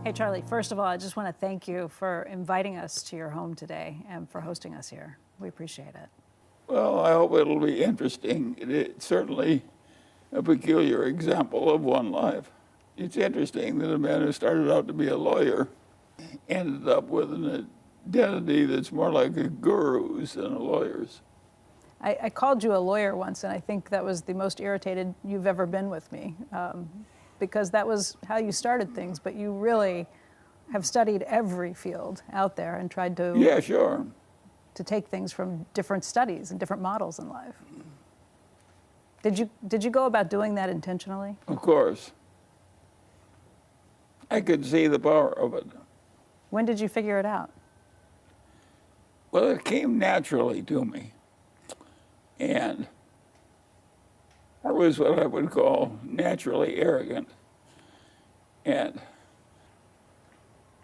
Hey, Charlie, first of all, I just want to thank you for inviting us to your home today and for hosting us here. We appreciate it. Well, I hope it'll be interesting. It's certainly a peculiar example of one life. It's interesting that a man who started out to be a lawyer ended up with an identity that's more like a guru's than a lawyer's. I called you a lawyer once, and I think that was the most irritated you've ever been with me, because that was how you started things, but you really have studied every field out there and tried to... Yeah, sure. ...to take things from different studies and different models in life. Did you go about doing that intentionally? Of course. I could see the power of it. When did you figure it out? Well, it came naturally to me. And I was what I would call naturally arrogant. And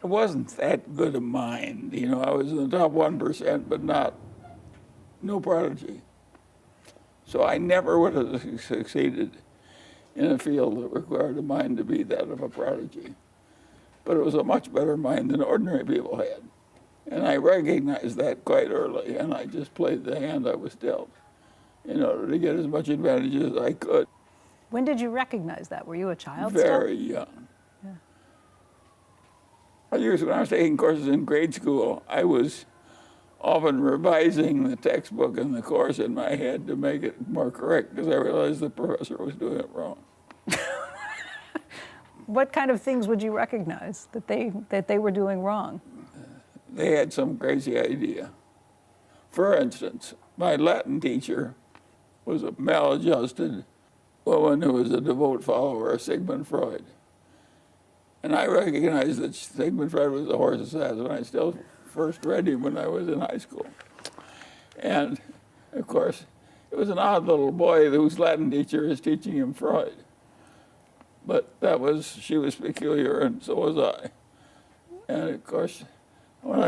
it wasn't that good a mind. You know, I was in the top 1%, but no prodigy. So I never would have succeeded in a field that required a mind to be that of a prodigy. But it was a much better mind than ordinary people had. And I recognized that quite early, and I just played the hand I was dealt in order to get as much advantage as I could. When did you recognize that? Were you a child Very young. Yeah. When I was taking courses in grade school, I was often revising the textbook and the course in my head to make it more correct because I realized the professor was doing it wrong. What kind of things would you recognize that they were doing wrong? They had some crazy idea. For instance, my Latin teacher was a maladjusted woman who was a devout follower of Sigmund Freud. And I recognized that Sigmund Freud was a horse's ass when I still first read him when I was in high school. And, of course, it was an odd little boy whose Latin teacher is teaching him Freud. But she was peculiar, and so was I. And, of course, when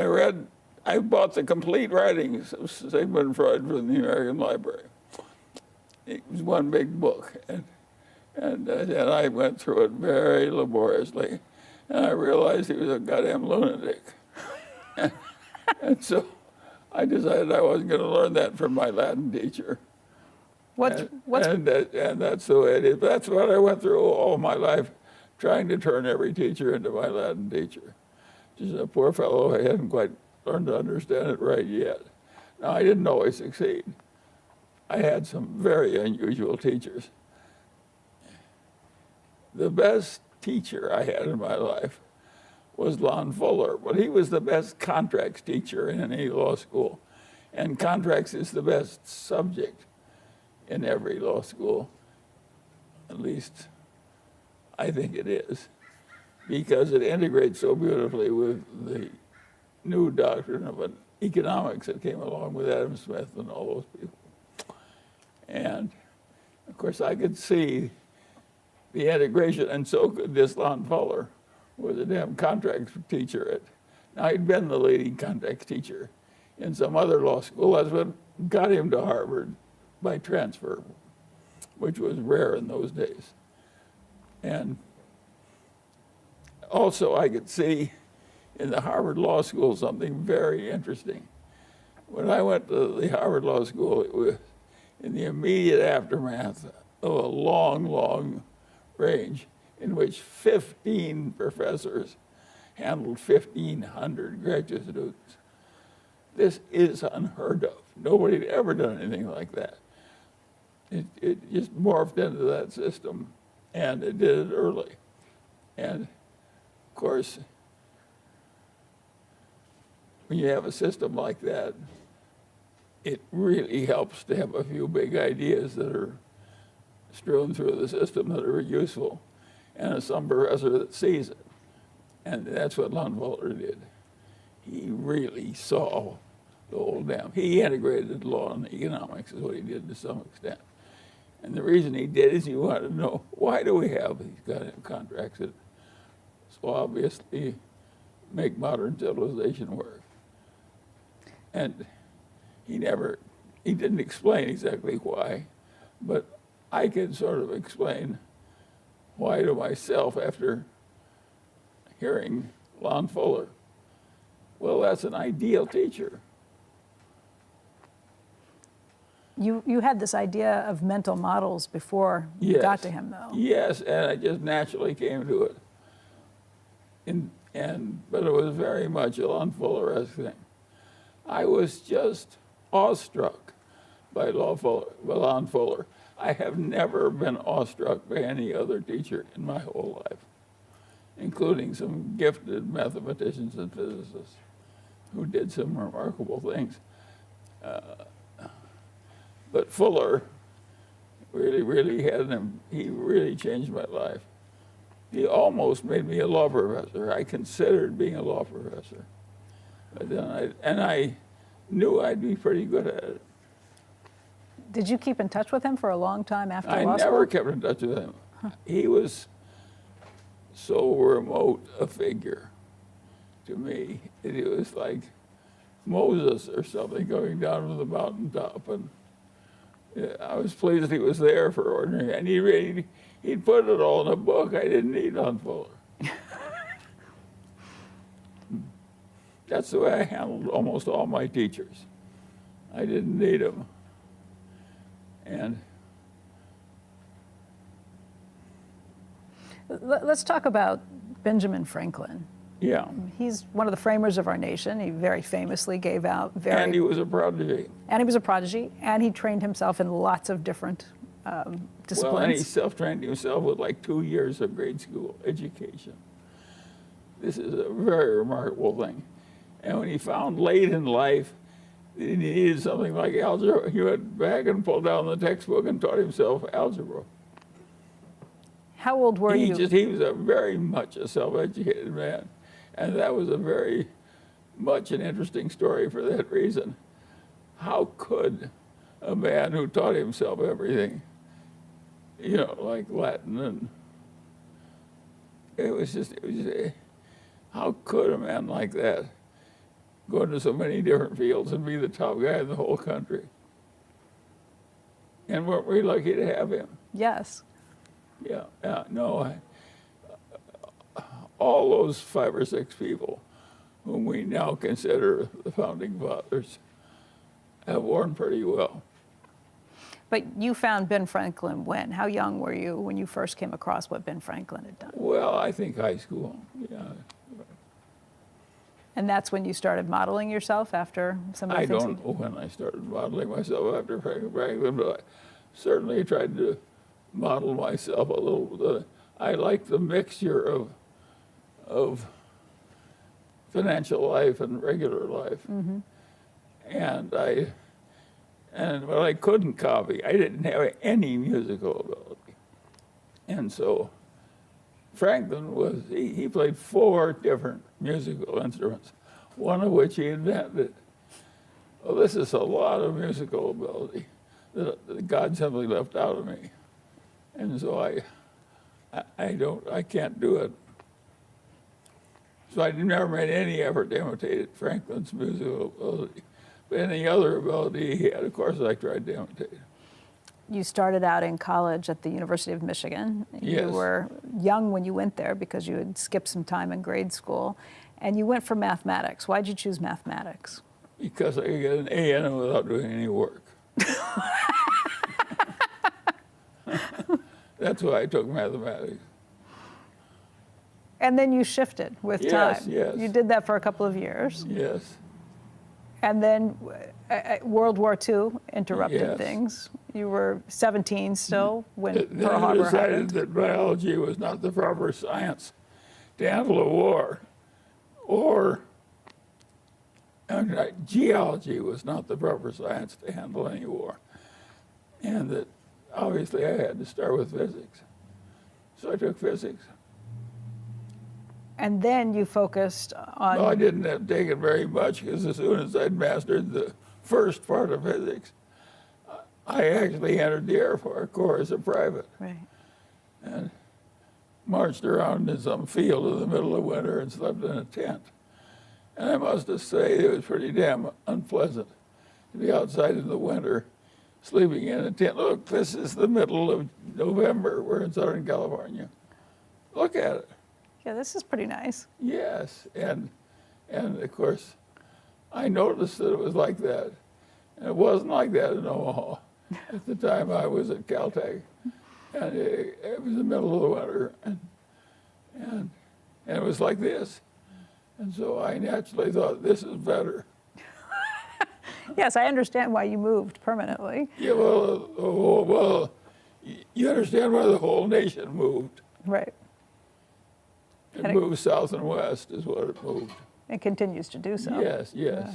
I bought the complete writings of Sigmund Freud from the American Library. It was one big book, and I went through it very laboriously, and I realized he was a goddamn lunatic. and so I decided I wasn't going to learn that from my Latin teacher. And that's the way it is. But that's what I went through all my life, trying to turn every teacher into my Latin teacher. Just a poor fellow who hadn't quite learned to understand it right yet. Now, I didn't always succeed. I had some very unusual teachers. The best teacher I had in my life was Lon Fuller, but he was the best contracts teacher in any law school. And contracts is the best subject in every law school. At least I think it is, because it integrates so beautifully with the new doctrine of economics that came along with Adam Smith and all those people. And, of course, I could see the integration, and so could this Lon Fuller, who was a damn contracts teacher. Now, he'd been the leading contracts teacher in some other law school. That's what got him to Harvard by transfer, which was rare in those days. And also, I could see in the Harvard Law School something very interesting. When I went to the Harvard Law School, it was in the immediate aftermath of a long, long range in which 15 professors handled 1,500 graduate students. This is unheard of. Nobody had ever done anything like that. It just morphed into that system, and it did it early. And, of course, when you have a system like that, it really helps to have a few big ideas that are strewn through the system that are useful, and some professor that sees it. And that's what Lon Fuller did. He really saw the whole damn. He integrated law and economics is what he did to some extent. And the reason he did is he wanted to know, why do we have these goddamn contracts that so obviously make modern civilization work? And he didn't explain exactly why, but I can sort of explain why to myself after hearing Lon Fuller. Well, that's an ideal teacher. You had this idea of mental models before you got to him, though. Yes, and I just naturally came to it. But it was very much a Lon Fuller-esque thing. I was just awestruck by Lon Fuller. I have never been awestruck by any other teacher in my whole life, including some gifted mathematicians and physicists who did some remarkable things. But Fuller really had him. He really changed my life. He almost made me a law professor. I considered being a law professor. But then I knew I'd be pretty good at it. Did you keep in touch with him for a long time after law school? I never kept in touch with him. Huh. He was so remote a figure to me. It was like Moses or something going down from the mountaintop. And I was pleased he was there for ordinary. And he'd put it all in a book. I didn't need Lon Fuller. That's the way I handled almost all my teachers. I didn't need them. And let's talk about Benjamin Franklin. Yeah. He's one of the framers of our nation. He very famously gave out And he was a prodigy. And he was a prodigy, and he trained himself in lots of different disciplines. Well, and he self-trained himself with like 2 years of grade school education. This is a very remarkable thing. And when he found late in life that he needed something like algebra, he went back and pulled down the textbook and taught himself algebra. How old were you? He was a very much a self-educated man. And that was a very much an interesting story for that reason. How could a man who taught himself everything, you know, like Latin, and how could a man like that go into so many different fields and be the top guy in the whole country? And weren't we lucky to have him? Yes. Yeah, no, all those 5 or 6 people whom we now consider the founding fathers have worn pretty well. But you found Ben Franklin when? How young were you when you first came across what Ben Franklin had done? Well, I think high school, yeah. And that's when you started modeling yourself after some of the things? I don't know when I started modeling myself after Franklin, but I certainly tried to model myself a little. I like the mixture of financial life and regular life. Mm-hmm. But I couldn't copy. I didn't have any musical ability. And so Franklin he played 4 different musical instruments, one of which he invented. Well, this is a lot of musical ability that God simply left out of me. And so I can't do it. So I never made any effort to imitate Franklin's musical ability. But any other ability he had, of course, I tried to imitate. You started out in college at the University of Michigan. Yes. You were young when you went there because you had skipped some time in grade school. And you went for mathematics. Why'd you choose mathematics? Because I could get an A in it without doing any work. That's why I took mathematics. And then you shifted with time. Yes. You did that for a couple of years. Yes. And then World War II interrupted Yes. things. You were 17 still when Then Pearl I Harbor decided happened. that biology was not the proper science to handle a war, or geology was not the proper science to handle any war, and that obviously I had to start with physics. So I took physics. And then you focused on... No, I didn't have to take it very much, because as soon as I'd mastered the first part of physics, I actually entered the Air Corps as a private. Right. And marched around in some field in the middle of winter and slept in a tent. And I must just say it was pretty damn unpleasant to be outside in the winter, sleeping in a tent. Look, this is the middle of November. We're in Southern California. Look at it. Yeah, this is pretty nice. Yes, and of course, I noticed that it was like that. And it wasn't like that in Omaha at the time I was at Caltech. And it was the middle of the winter, and it was like this. And so I naturally thought, this is better. Yes, I understand why you moved permanently. Yeah, well, you understand why the whole nation moved. Right. It moved south and west is what it moved. It continues to do so. Yes, yes.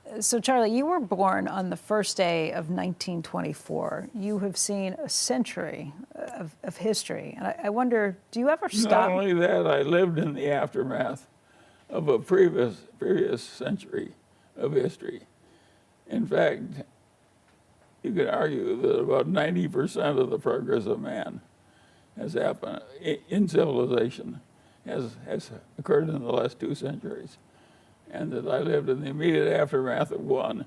Yeah. So, Charlie, you were born on the first day of 1924. You have seen a century of history. And I wonder, do you ever stop? Not only that, I lived in the aftermath of a previous century of history. In fact, you could argue that about 90% of the progress of man has happened in civilization has occurred in the last 2 centuries. And that I lived in the immediate aftermath of one.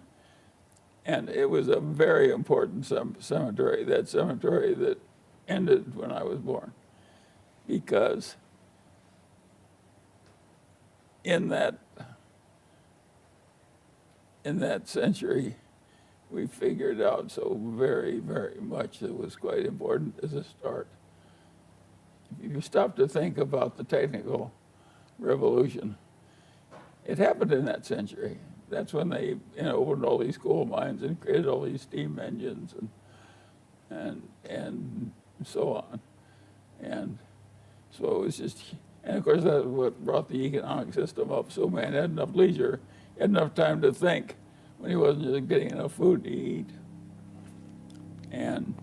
And it was a very important cemetery, that cemetery that ended when I was born. Because in that century, we figured out so very, very much that was quite important as a start. If you stop to think about the technical revolution, it happened in that century. That's when they opened all these coal mines and created all these steam engines and so on. And so it was just, and of course that's what brought the economic system up. So man had enough leisure, had enough time to think when he wasn't just getting enough food to eat. And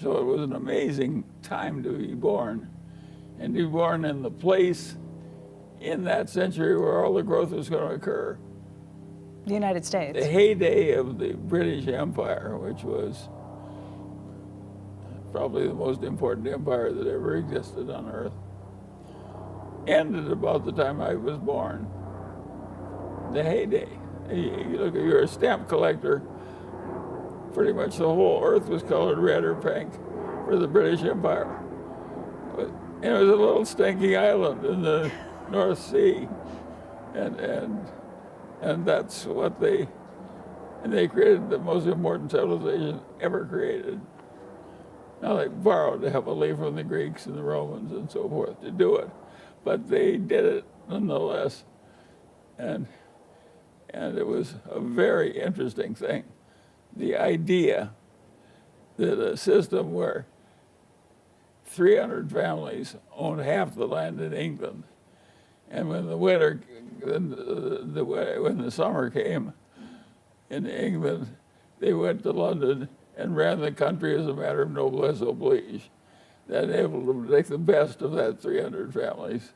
so it was an amazing time to be born, and to be born in the place in that century where all the growth was going to occur. The United States. The heyday of the British Empire, which was probably the most important empire that ever existed on Earth, ended about the time I was born. The heyday. You look, you're a stamp collector. Pretty much the whole Earth was colored red or pink for the British Empire. And it was a little stinking island in the North Sea, and that's what they created the most important civilization ever created. Now they borrowed heavily from the Greeks and the Romans and so forth to do it, but they did it nonetheless, and it was a very interesting thing. The idea that a system where 300 families owned half the land in England, and when the winter, when the summer came in England, they went to London and ran the country as a matter of noblesse oblige. That enabled them to take the best of that 300 families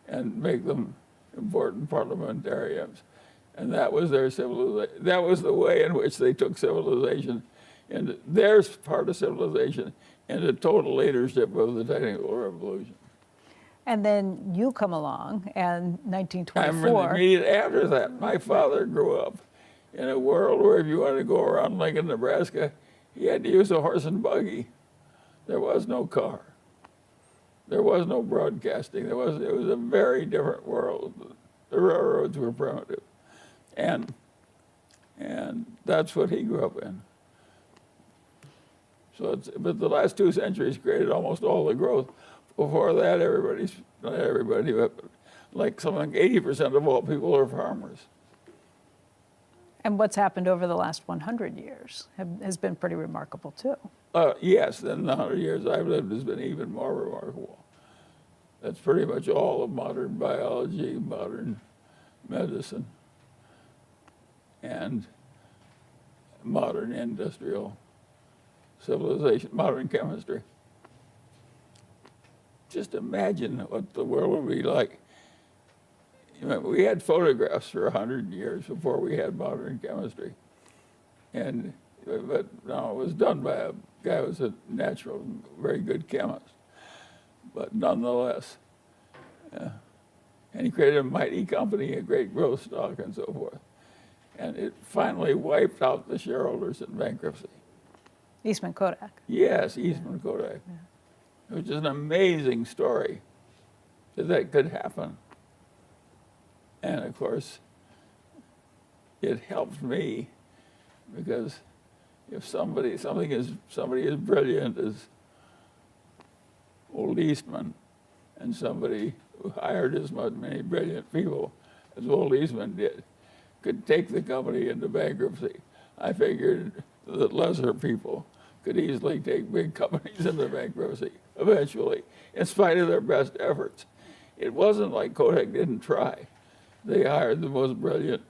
and make them important parliamentarians. And that was their civilization. That was the way in which they took civilization, and their part of civilization, into total leadership of the technical revolution. And then you come along, and 1924. I'm immediate after that. My father grew up in a world where if you wanted to go around Lincoln, Nebraska, he had to use a horse and buggy. There was no car. There was no broadcasting. It was a very different world. The railroads were primitive. And that's what he grew up in. So but the last 2 centuries created almost all the growth. Before that, not everybody, but like something like 80% of all people are farmers. And what's happened over the last 100 years has been pretty remarkable too. Yes, then the 100 years I've lived has been even more remarkable. That's pretty much all of modern biology, modern medicine, and modern industrial civilization, modern chemistry. Just imagine what the world would be like. You know, we had photographs for 100 years before we had modern chemistry. But no, it was done by a guy who was a natural, very good chemist. But nonetheless, and he created a mighty company, a great growth stock and so forth. And it finally wiped out the shareholders in bankruptcy. Eastman Kodak. Yes, Eastman Kodak. Yeah. It was just an amazing story. that could happen. And of course, it helped me because if somebody is brilliant as old Eastman, and somebody who hired as many brilliant people as old Eastman did could take the company into bankruptcy, I figured that lesser people could easily take big companies into bankruptcy eventually, in spite of their best efforts. It wasn't like Kodak didn't try. They hired the most brilliant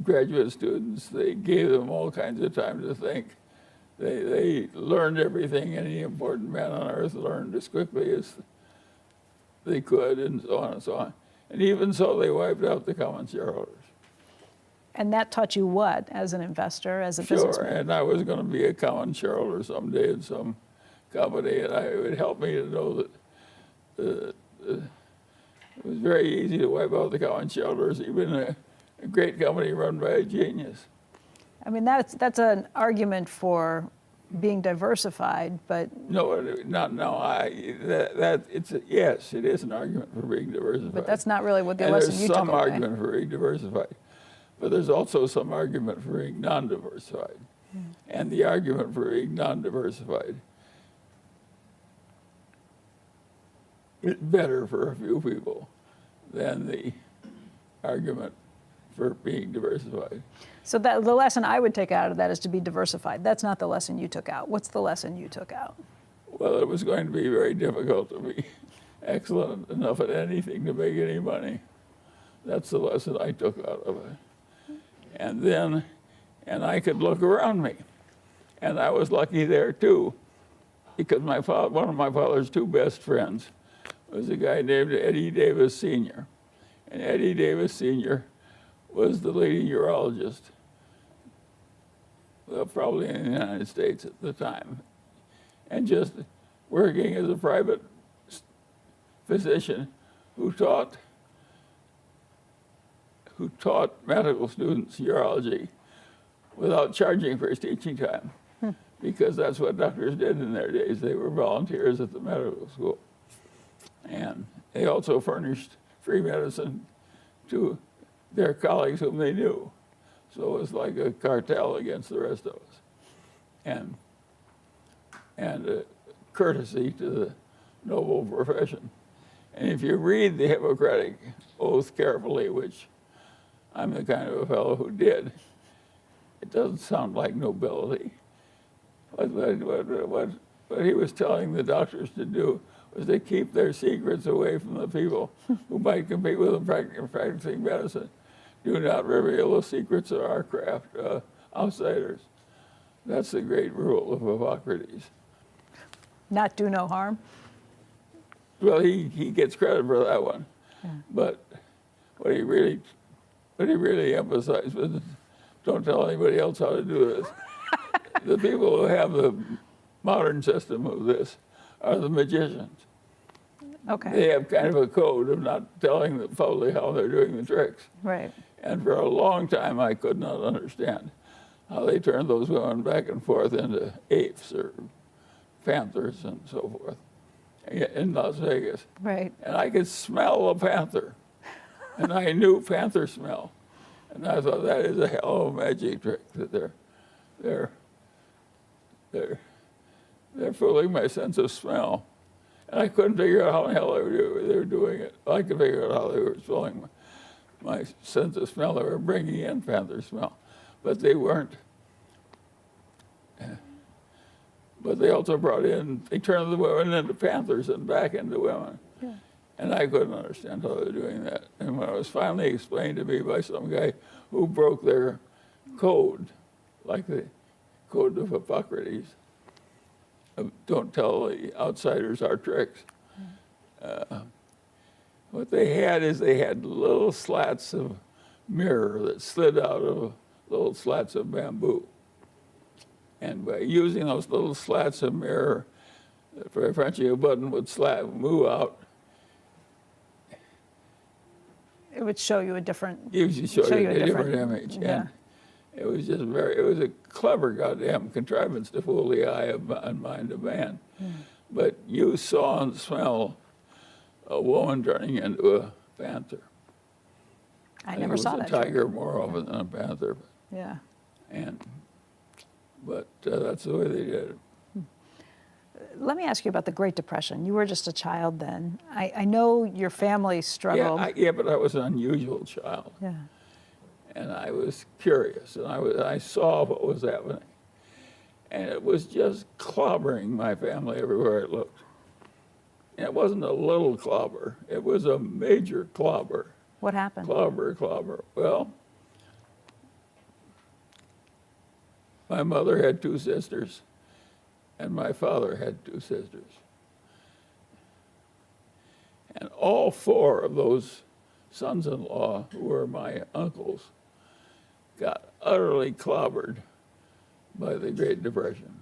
graduate students. They gave them all kinds of time to think. They learned everything any important man on earth learned as quickly as they could, and so on and so on. And even so, they wiped out the common shareholders. And that taught you what, as an investor, as a Sure, businessman? and I was going to be a common shareholder someday in some company, and it would help me to know that it was very easy to wipe out the common shareholders, even a great company run by a genius. I mean, that's an argument for being diversified, but No, not no. Yes, it is an argument for being diversified. but that's not really what the and lesson there's you took some away. argument for being diversified, but there's also some argument for being non-diversified, and the argument for being non-diversified is better for a few people than the argument for being diversified. So that the lesson I would take out of that is to be diversified. That's not the lesson you took out. What's the lesson you took out? Well, it was going to be very difficult to be excellent enough at anything to make any money. That's the lesson I took out of it. And I could look around me. And I was lucky there too, because one of my father's two best friends was a guy named Eddie Davis Sr. And Eddie Davis Sr. was the leading urologist, well, probably in the United States at the time, and just working as a private physician who taught medical students urology without charging for his teaching time, because that's what doctors did in their days. They were volunteers at the medical school. And they also furnished free medicine to their colleagues whom they knew. So it was like a cartel against the rest of us. And courtesy to the noble profession. And if you read the Hippocratic Oath carefully, which I'm the kind of a fellow who did, it doesn't sound like nobility. What he was telling the doctors to do was to keep their secrets away from the people who might compete with them practicing medicine. Do not reveal the secrets of our craft, outsiders. That's the great rule of Hippocrates. Not do no harm? Well, he gets credit for that one. Yeah. But what he really emphasized was, don't tell anybody else how to do this. The people who have the modern system of this are the magicians. Okay. They have kind of a code of not telling the public how they're doing the tricks. Right. And for a long time, I could not understand how they turned those women back and forth into apes or panthers and so forth in Las Vegas. Right. And I could smell a panther, and I knew panther smell. And I thought, that is a hell of a magic trick that they're fooling my sense of smell. And I couldn't figure out how the hell they were doing it. I could figure out how they were fooling my sense of smell. They were bringing in panther smell, but they weren't. But they also they turned the women into panthers and back into women. Yeah. And I couldn't understand how they were doing that. And when it was finally explained to me by some guy who broke their code, like the code of Hippocrates, don't tell the outsiders our tricks. What they had is they had little slats of mirror that slid out of little slats of bamboo. And by using those little slats of mirror, for Frenchie, a button would move out. It would show you a different. Usually show you a different image. Yeah. And it was just it was a clever goddamn contrivance to fool the eye and mind of man. Mm. But you saw and smell a woman turning into a panther. I never saw that. It was a tiger more often than a panther. Yeah. But that's the way they did it. Let me ask you about the Great Depression. You were just a child then. I know your family struggled. Yeah, but I was an unusual child. Yeah. And I was curious, and I saw what was happening. And it was just clobbering my family everywhere I looked. And it wasn't a little clobber. It was a major clobber. What happened? Clobber. Well, my mother had 2 sisters, and my father had 2 sisters. And all 4 of those sons-in-law, who were my uncles, got utterly clobbered by the Great Depression.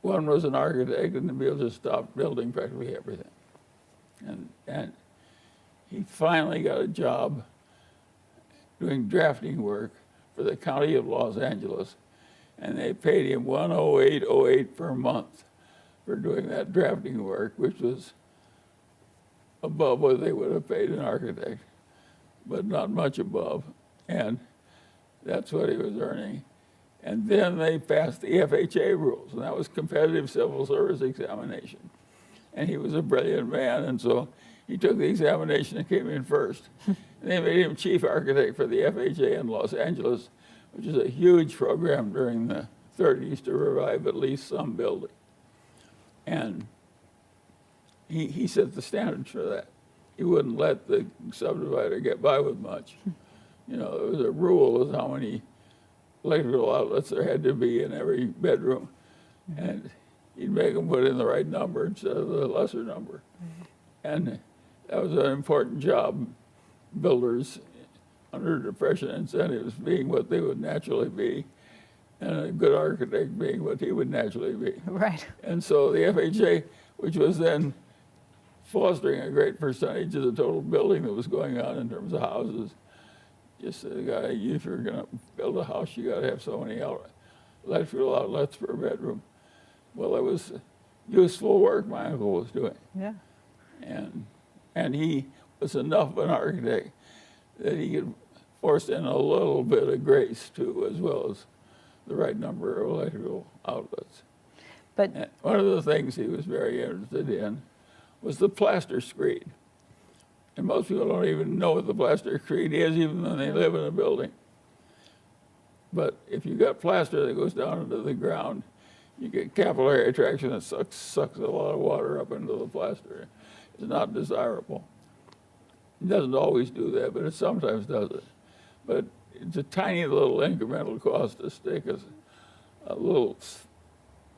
One was an architect, and the builder stopped building practically everything. And he finally got a job doing drafting work for the county of Los Angeles, and they paid him $108.08 per month for doing that drafting work, which was above what they would have paid an architect, but not much above. And that's what he was earning. And then they passed the FHA rules, and that was competitive civil service examination. And he was a brilliant man, and so he took the examination and came in first. And they made him chief architect for the FHA in Los Angeles, which is a huge program during the 30s to revive at least some building. And he set the standards for that. He wouldn't let the subdivider get by with much. You know, there was a rule of how many electrical outlets there had to be in every bedroom. And he'd make them put in the right number instead of the lesser number. And that was an important job. Builders under depression incentives being what they would naturally be, and a good architect being what he would naturally be. Right. And so the FHA, which was then fostering a great percentage of the total building that was going on in terms of houses, just said, if you're going to build a house, you got to have so many electrical outlets per bedroom. Well, it was useful work my uncle was doing. Yeah. And he was enough of an architect that he could force in a little bit of grace too, as well as the right number of electrical outlets. But and one of the things he was very interested in was the plaster screed. And most people don't even know what the plaster screed is, even when they live in a building. But if you got plaster that goes down into the ground, you get capillary attraction that sucks a lot of water up into the plaster. It's not desirable. It doesn't always do that, but it sometimes does it. But it's a tiny little incremental cost to stick a little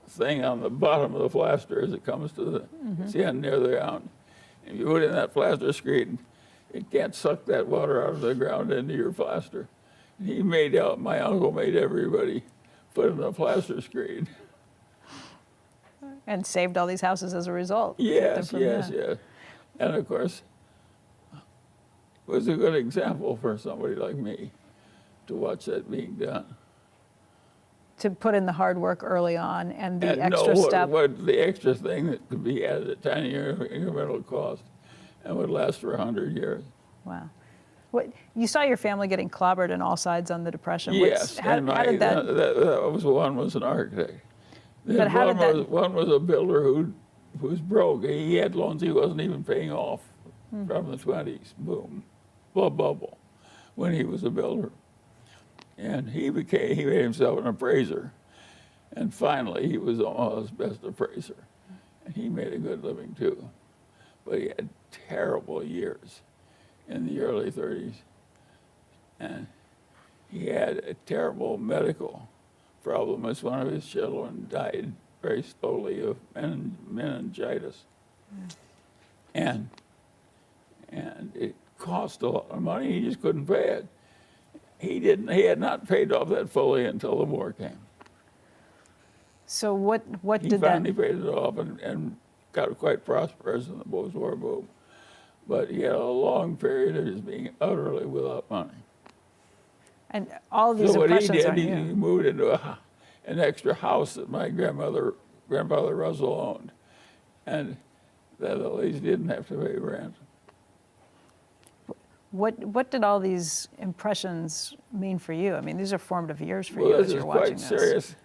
thing on the bottom of the plaster as it comes to the end near the ground. If you put in that plaster screed, it can't suck that water out of the ground into your plaster. And my uncle made everybody put in a plaster screed. And saved all these houses as a result. Yes. And of course, it was a good example for somebody like me to watch that being done. To put in the hard work early on and the and extra step. What the extra thing that could be added at tiny incremental cost and would last for 100 years. Wow. You saw your family getting clobbered on all sides on the Depression. Yes, how did that? That was one was an architect. But how did that? One was a builder who was broke. He had loans he wasn't even paying off from the 20s. Boom, bubble, when he was a builder, and he made himself an appraiser, and finally he was Omaha's best appraiser, and he made a good living too, but he had terrible years in the early 30s, and he had a terrible medical problem as one of his children died very slowly of meningitis. And it cost a lot of money. He just couldn't pay it. He had not paid off that fully until the war came. So what he did that? He finally paid it off and got quite prosperous in the post-war boom. But he had a long period of just being utterly without money. And all of these so what he impressions did, are he new. moved into an extra house that my grandfather Russell owned. And that at least didn't have to pay rent. What did all these impressions mean for you? I mean, these are formative years for you as you're watching this. Well, this is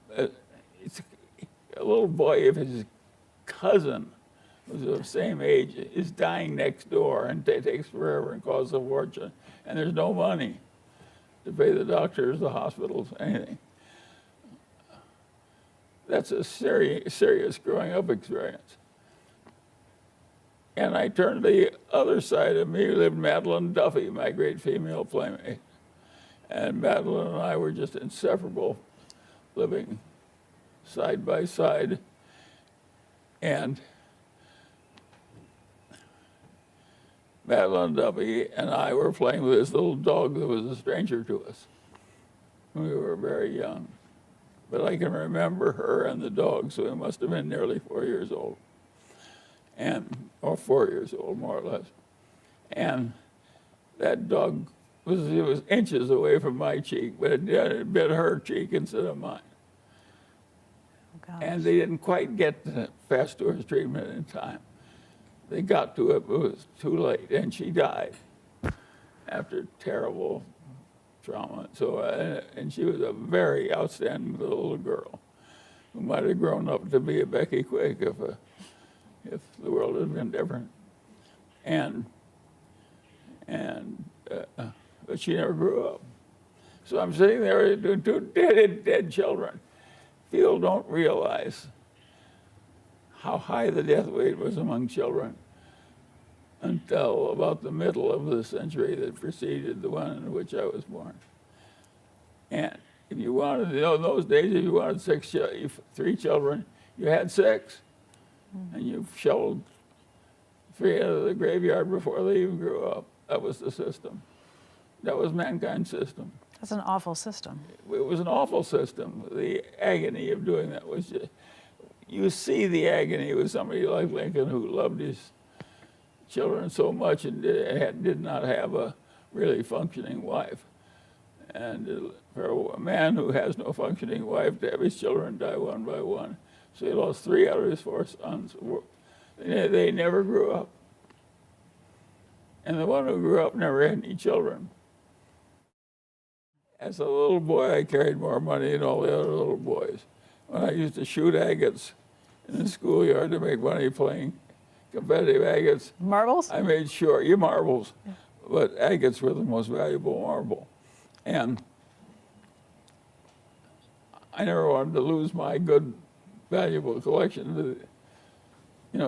quite serious. It's a little boy of his cousin, who's of the same age, is dying next door, and it takes forever and costs a fortune, and there's no money to pay the doctors, the hospitals, anything. That's a serious growing up experience. And I turned to the other side of me, lived Madeline Duffy, my great female playmate. And Madeline and I were just inseparable, living side by side. And Madeline Duffy and I were playing with this little dog that was a stranger to us when we were very young. But I can remember her and the dog, so we must have been nearly 4 years old. Or 4 years old, more or less. And that dog was inches away from my cheek, but it bit her cheek instead of mine. Oh, and they didn't quite get the fast horse treatment in time. They got to it, but it was too late, and she died after terrible trauma. So, and she was a very outstanding little girl who might have grown up to be a Becky Quick if the world had been different. But she never grew up. So I'm sitting there doing two dead children. People don't realize how high the death rate was among children until about the middle of the century that preceded the one in which I was born. And if you wanted, in those days, if you wanted 3 children, you had 6. And you shoveled 3 out of the graveyard before they even grew up. That was the system. That was mankind's system. That's an awful system. It was an awful system. The agony of doing that was just, you see the agony with somebody like Lincoln who loved his children so much and did not have a really functioning wife. And for a man who has no functioning wife, to have his children die one by one. So he lost 3 out of his 4 sons. They never grew up. And the one who grew up never had any children. As a little boy, I carried more money than all the other little boys. When I used to shoot agates in the schoolyard to make money playing competitive agates. Marbles? I made sure, marbles, but agates were the most valuable marble. And I never wanted to lose my good, valuable collection.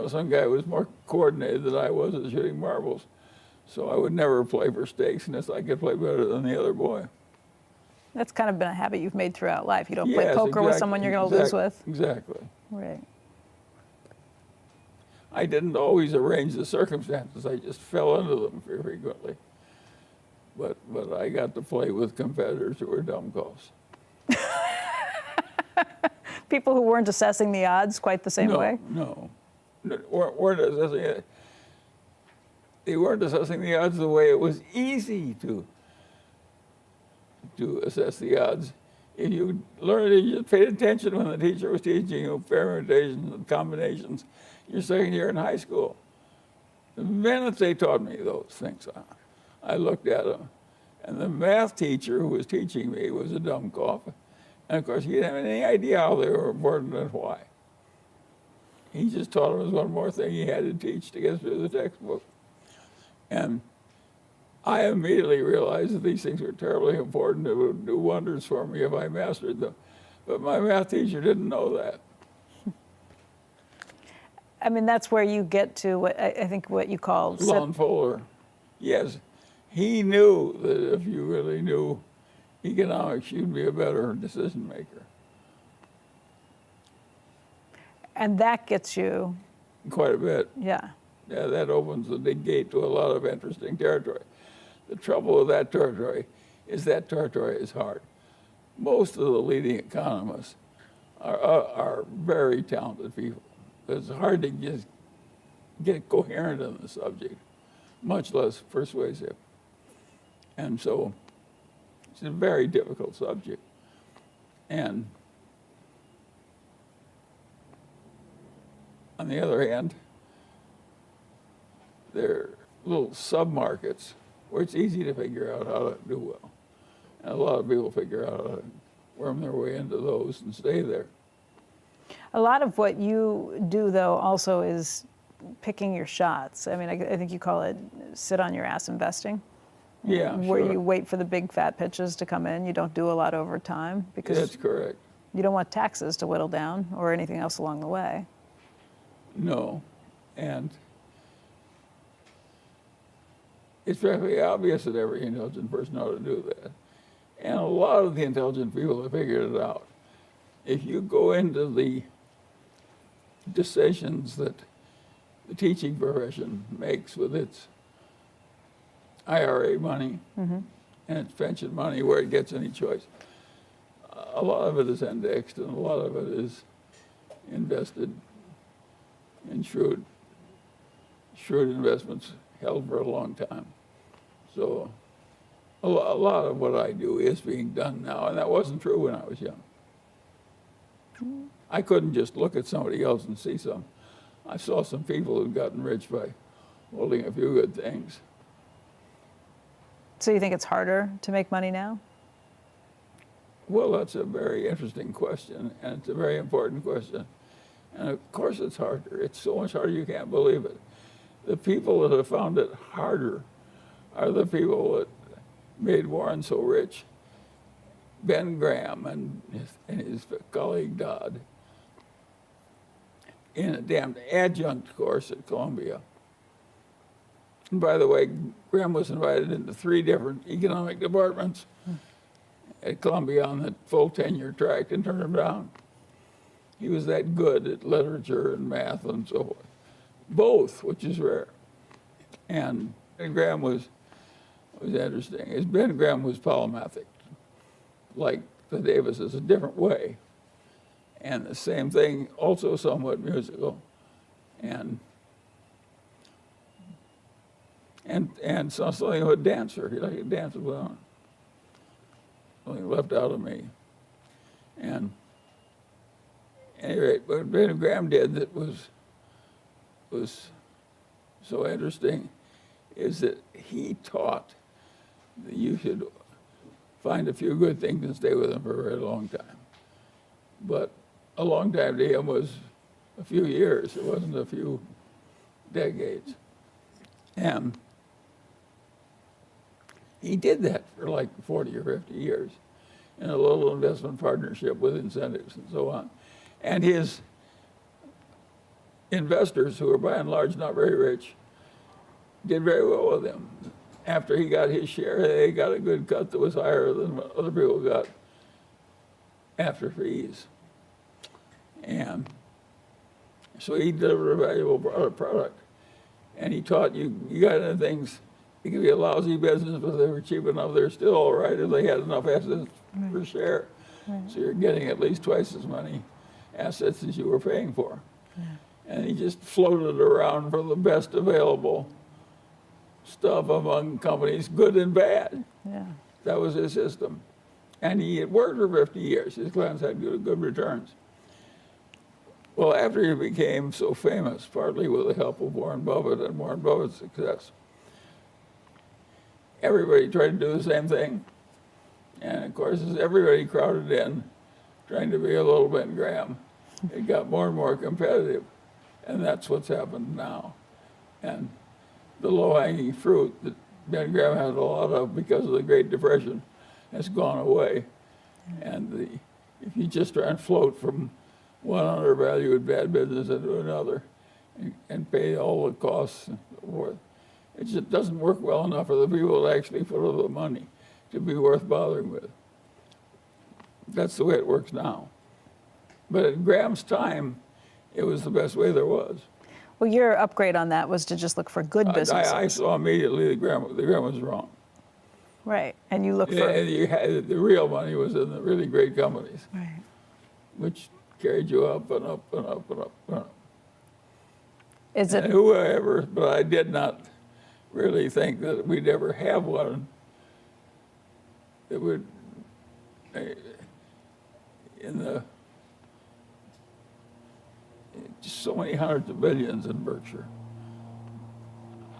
Some guy was more coordinated than I was at shooting marbles. So I would never play for stakes unless I could play better than the other boy. That's kind of been a habit you've made throughout life. You don't play poker with someone you're going to lose with. Exactly. Right. I didn't always arrange the circumstances. I just fell into them very frequently. But I got to play with competitors who were dumbcoffs. People who weren't assessing the odds quite the same way? No. Weren't assessing it. They weren't assessing the odds the way it was easy to assess the odds. If you learned it, you paid attention when the teacher was teaching you permutations and combinations your second year in high school. The minute they taught me those things, I looked at them. And the math teacher who was teaching me was a dumbcoff. And of course, he didn't have any idea how they were important and why. He just taught them as one more thing he had to teach to get through the textbook. And I immediately realized that these things were terribly important. It would do wonders for me if I mastered them. But my math teacher didn't know that. I mean, that's where you get to what I think what you call... Lon Fuller. Yes. He knew that if you really knew economics, you'd be a better decision maker. And that gets you... Quite a bit. Yeah. Yeah, that opens the big gate to a lot of interesting territory. The trouble with that territory is hard. Most of the leading economists are very talented people. It's hard to just get coherent on the subject, much less persuasive. And so it's a very difficult subject. And On the other hand, there are little sub-markets where it's easy to figure out how to do well. And a lot of people figure out how to worm their way into those and stay there. A lot of what you do, though, also is picking your shots. I mean, I think you call it sit on your ass investing. Yeah, Where sure. you wait for the big fat pitches to come in. You don't do a lot over time because That's correct. you don't want taxes to whittle down or anything else along the way. No. And it's very obvious that every intelligent person ought to do that. And a lot of the intelligent people have figured it out. If you go into the decisions that the teaching profession makes with its IRA money and its pension money, where it gets any choice, a lot of it is indexed and a lot of it is invested in shrewd investments held for a long time. So a lot of what I do is being done now, and that wasn't true when I was young. I couldn't just look at somebody else and see some. I saw some people who'd gotten rich by holding a few good things. So you think it's harder to make money now? Well, that's a very interesting question, and it's a very important question. And of course it's harder. It's so much harder you can't believe it. The people that have found it harder are the people that made Warren so rich. Ben Graham and his colleague Dodd, in a damned adjunct course at Columbia. And by the way, Graham was invited into 3 different economic departments at Columbia on the full tenure track and turned them down. He was that good at literature and math and so forth. Both, which is rare. And Ben Graham was interesting. Ben Graham was polymathic, like the Davises, a different way. And the same thing, also somewhat musical. And something of a dancer. He liked to dance well. Something left out of me. And at any rate, what Ben Graham did that was so interesting is that he taught that you should find a few good things and stay with them for a very long time. But a long time to him was a few years. It wasn't a few decades. And he did that for like 40 or 50 years in a little investment partnership with incentives and so on. And his investors, who were by and large not very rich, did very well with him. After he got his share, they got a good cut that was higher than what other people got after fees. And so he delivered a valuable product. And he taught you got into things, it could be a lousy business, but if they were cheap enough, they're still all right if they had enough assets per share. Right. So you're getting at least twice as many assets as you were paying for. Yeah. And he just floated around for the best available stuff among companies, good and bad. Yeah. That was his system. And he had worked for 50 years. His clients had good returns. Well, after he became so famous, partly with the help of Warren Buffett and Warren Buffett's success, everybody tried to do the same thing. And of course, as everybody crowded in, trying to be a little Ben Graham, it got more and more competitive. And that's what's happened now. And the low-hanging fruit that Ben Graham had a lot of because of the Great Depression has gone away. And if you just try and float from one undervalued bad business into another and pay all the costs and so forth, it just doesn't work well enough for the people that actually put up the money to be worth bothering with. That's the way it works now. But at Graham's time, it was the best way there was. Well, your upgrade on that was to just look for good businesses. I saw immediately that Graham was wrong. Right, and you look for... the real money was in the really great companies, right, which carried you up and up and up and up and up. Is it... And whoever, but I did not really think that we'd ever have one that would, in the so many hundreds of billions in Berkshire.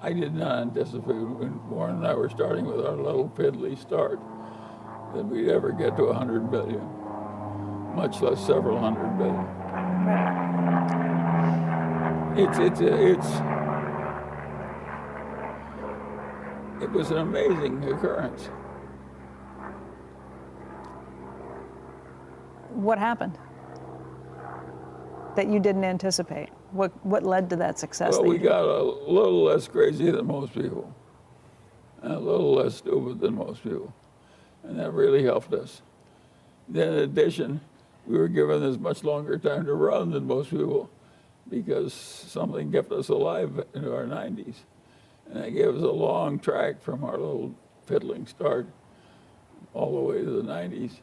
I did not anticipate when Warren and I were starting with our little piddly start that we'd ever get to 100 billion, much less several hundred billion. It was an amazing occurrence. What happened that you didn't anticipate? What led to that success? Well, we got a little less crazy than most people, and a little less stupid than most people, and that really helped us. Then in addition, we were given this much longer time to run than most people because something kept us alive into our 90s. And that gave us a long track from our little fiddling start all the way to the 90s.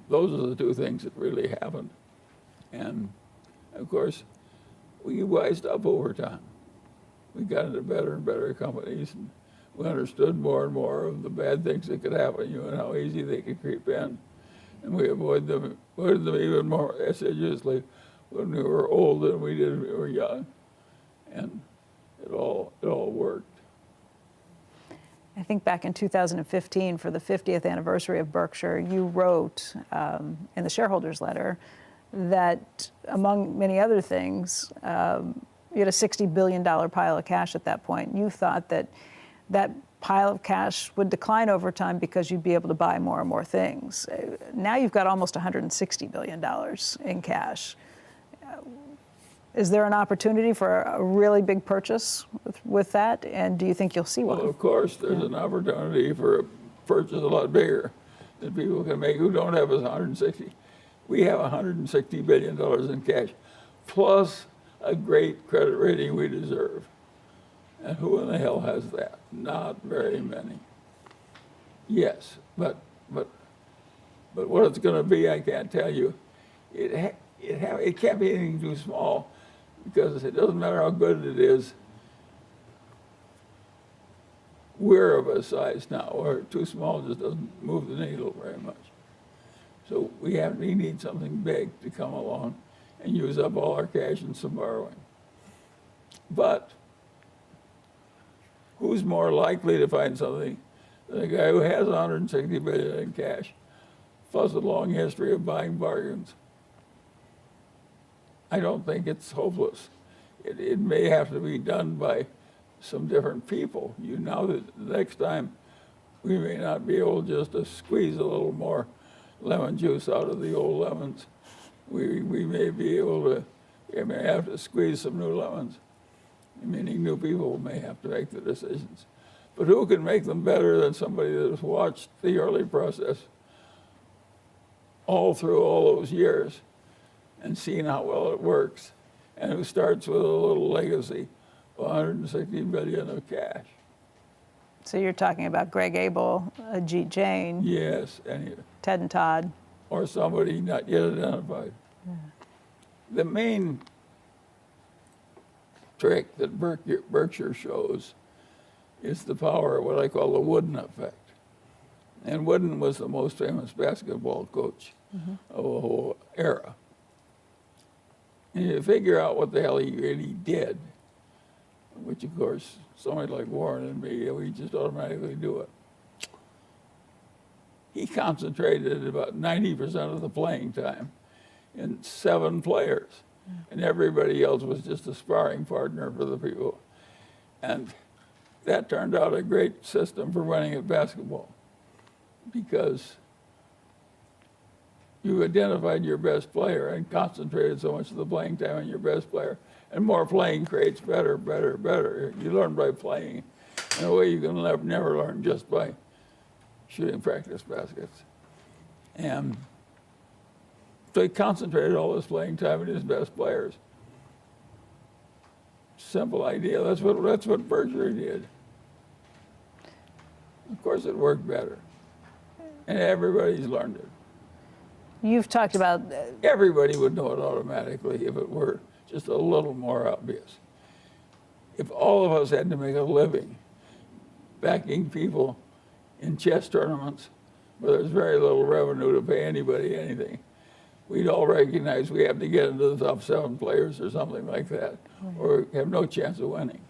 Those are the two things that really happened. And of course, we wised up over time. We got into better and better companies, and we understood more and more of the bad things that could happen to you and how easy they could creep in. And we avoided them even more assiduously when we were old than we did when we were young. And it all worked. I think back in 2015, for the 50th anniversary of Berkshire, you wrote in the shareholders letter that, among many other things, you had a $60 billion pile of cash at that point. You thought that that pile of cash would decline over time because you'd be able to buy more and more things. Now you've got almost $160 billion in cash. Is there an opportunity for a really big purchase with that? And do you think you'll see one? Well, of course, there's an opportunity for a purchase a lot bigger that people can make who don't have us 160. We have $160 billion in cash, plus a great credit rating we deserve. And who in the hell has that? Not very many. Yes, but what it's going to be, I can't tell you. It can't be anything too small, because it doesn't matter how good it is. We're of a size now where too small just doesn't move the needle very much. So we need something big to come along and use up all our cash and some borrowing. But who's more likely to find something than a guy who has $160 billion in cash, plus a long history of buying bargains? I don't think it's hopeless. It may have to be done by some different people. You know that the next time we may not be able just to squeeze a little more lemon juice out of the old lemons. We may be able to, we may have to squeeze some new lemons, meaning new people may have to make the decisions. But who can make them better than somebody that has watched the early process all through all those years and seen how well it works, and who starts with a little legacy of $160 billion of cash? So you're talking about Greg Abel, Ajit Jain. Yes, Ted and Todd. Or somebody not yet identified. Yeah. The main trick that Berkshire shows is the power of what I call the Wooden effect. And Wooden was the most famous basketball coach of the whole era. And you figure out what the hell he really did, which of course somebody like Warren and me, we just automatically do it. He concentrated about 90% of the playing time in 7 players, and everybody else was just a sparring partner for the people. And that turned out a great system for winning at basketball, because you identified your best player and concentrated so much of the playing time on your best player. And more playing creates better, better, better. You learn by playing in a way you can never learn just by shooting practice baskets. And so he concentrated all his playing time on his best players. Simple idea. That's what Berkshire did. Of course, it worked better, and everybody's learned it. You've talked about... Everybody would know it automatically if it were just a little more obvious. If all of us had to make a living backing people in chess tournaments where there's very little revenue to pay anybody anything, we'd all recognize we have to get into the top 7 players or something like that, or have no chance of winning.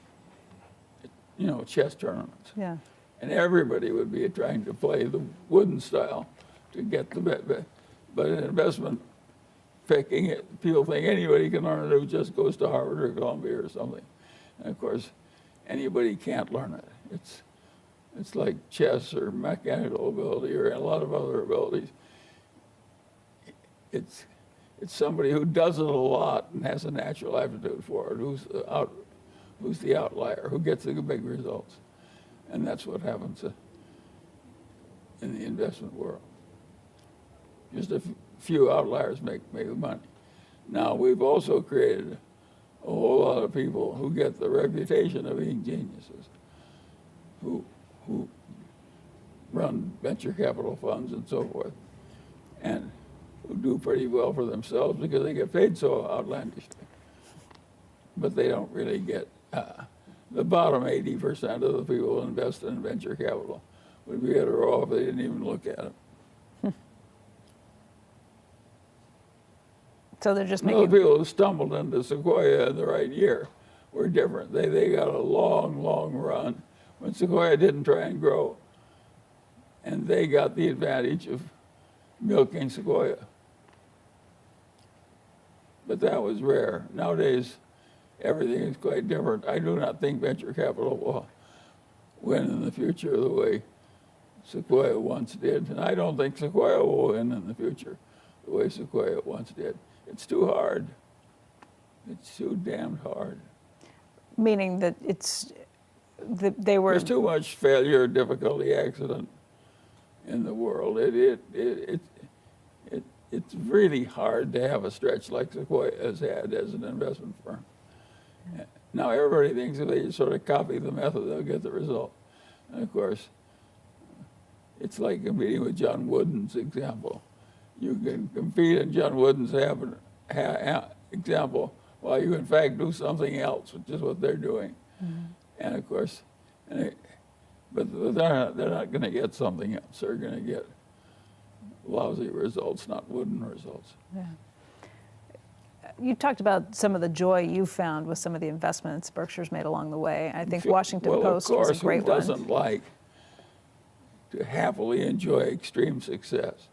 You know, chess tournaments. Yeah. And everybody would be trying to play the wooden style to get the bet. But in investment picking, people think anybody can learn it who just goes to Harvard or Columbia or something. And of course, anybody can't learn it. It's like chess or mechanical ability or a lot of other abilities. It's somebody who does it a lot and has a natural aptitude for it, who's the outlier, who gets the big results. And that's what happens in the investment world. Just a few outliers make money. Now, we've also created a whole lot of people who get the reputation of being geniuses, who run venture capital funds and so forth, and who do pretty well for themselves because they get paid so outlandishly. But they don't really get, the bottom 80% of the people who invest in venture capital would be better off if they didn't even look at it. So they're just making... The people who stumbled into Sequoia in the right year were different. They got a long, long run when Sequoia didn't try and grow. And they got the advantage of milking Sequoia. But that was rare. Nowadays, everything is quite different. I do not think venture capital will win in the future the way Sequoia once did. And I don't think Sequoia will win in the future the way Sequoia once did. It's too hard. It's too damned hard. Meaning that they were... There's too much failure, difficulty, accident in the world. It's really hard to have a stretch like Sequoia has had as an investment firm. Now everybody thinks if they sort of copy the method, they'll get the result. And of course, it's like competing with John Wooden's example. You can compete in John Wooden's example while you in fact do something else, which is what they're doing. Mm-hmm. And of course, but they're not going to get something else. They're going to get lousy results, not Wooden results. Yeah. You talked about some of the joy you found with some of the investments Berkshire's made along the way. I think Washington Post was a great one. Who doesn't like to happily enjoy extreme success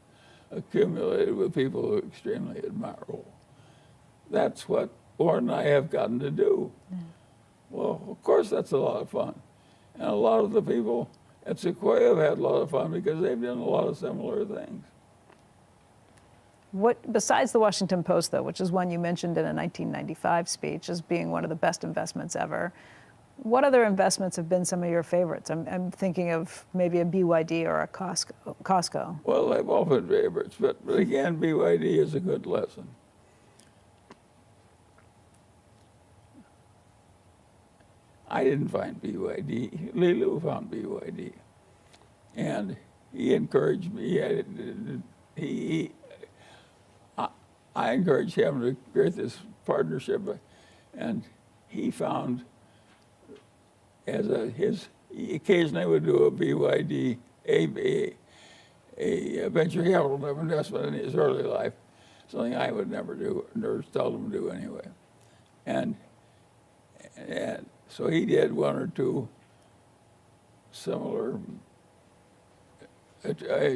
accumulated with people who are extremely admirable? That's what Warren and I have gotten to do. Yeah. Well, of course, that's a lot of fun. And a lot of the people at Sequoia have had a lot of fun because they've done a lot of similar things. What, besides the Washington Post, though, which is one you mentioned in a 1995 speech as being one of the best investments ever, what other investments have been some of your favorites? I'm thinking of maybe a BYD or a Costco. Well, they've all been favorites, but again, BYD is a good lesson. I didn't find BYD. Lilu found BYD. And he encouraged me. I encouraged him to create this partnership. And he found, he occasionally would do a BYD, a venture capital investment in his early life, something I would never do, or seldom do anyway. And so he did one or two similar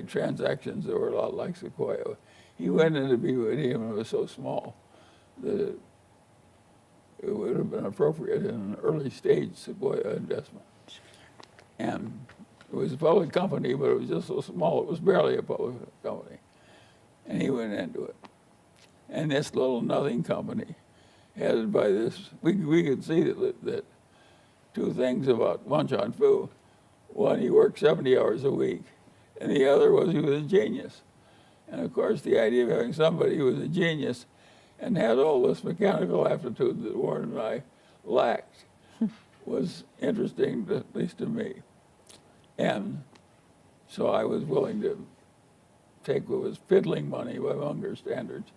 transactions that were a lot like Sequoia. He went into BYD and it was so small that it would have been appropriate in an early stage Sequoia investment. And it was a public company, but it was just so small, it was barely a public company. And he went into it. And this little nothing company, headed by this, we could see that two things about Wan Chuan-Fu. One, he worked 70 hours a week, and the other was he was a genius. And of course, the idea of having somebody who was a genius and had all this mechanical aptitude that Warren and I lacked was interesting, at least to me. And so I was willing to take what was fiddling money by Munger standards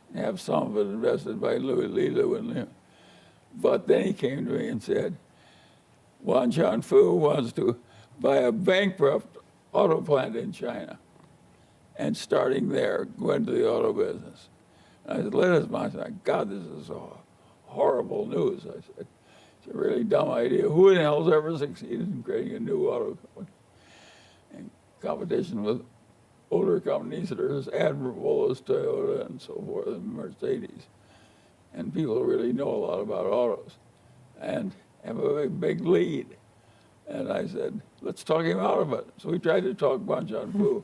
and have some of it invested by Lilu and Liu. But then he came to me and said, Wan Chuan-Fu wants to buy a bankrupt auto plant in China and starting there, go into the auto business. I lit his mind. I said, God, this is horrible news. I said, it's a really dumb idea. Who in the hell's ever succeeded in creating a new auto company? And competition with older companies that are as admirable as Toyota and so forth, and Mercedes. And people really know a lot about autos and have a big lead. And I said, let's talk him out of it. So we tried to talk Banchan Fu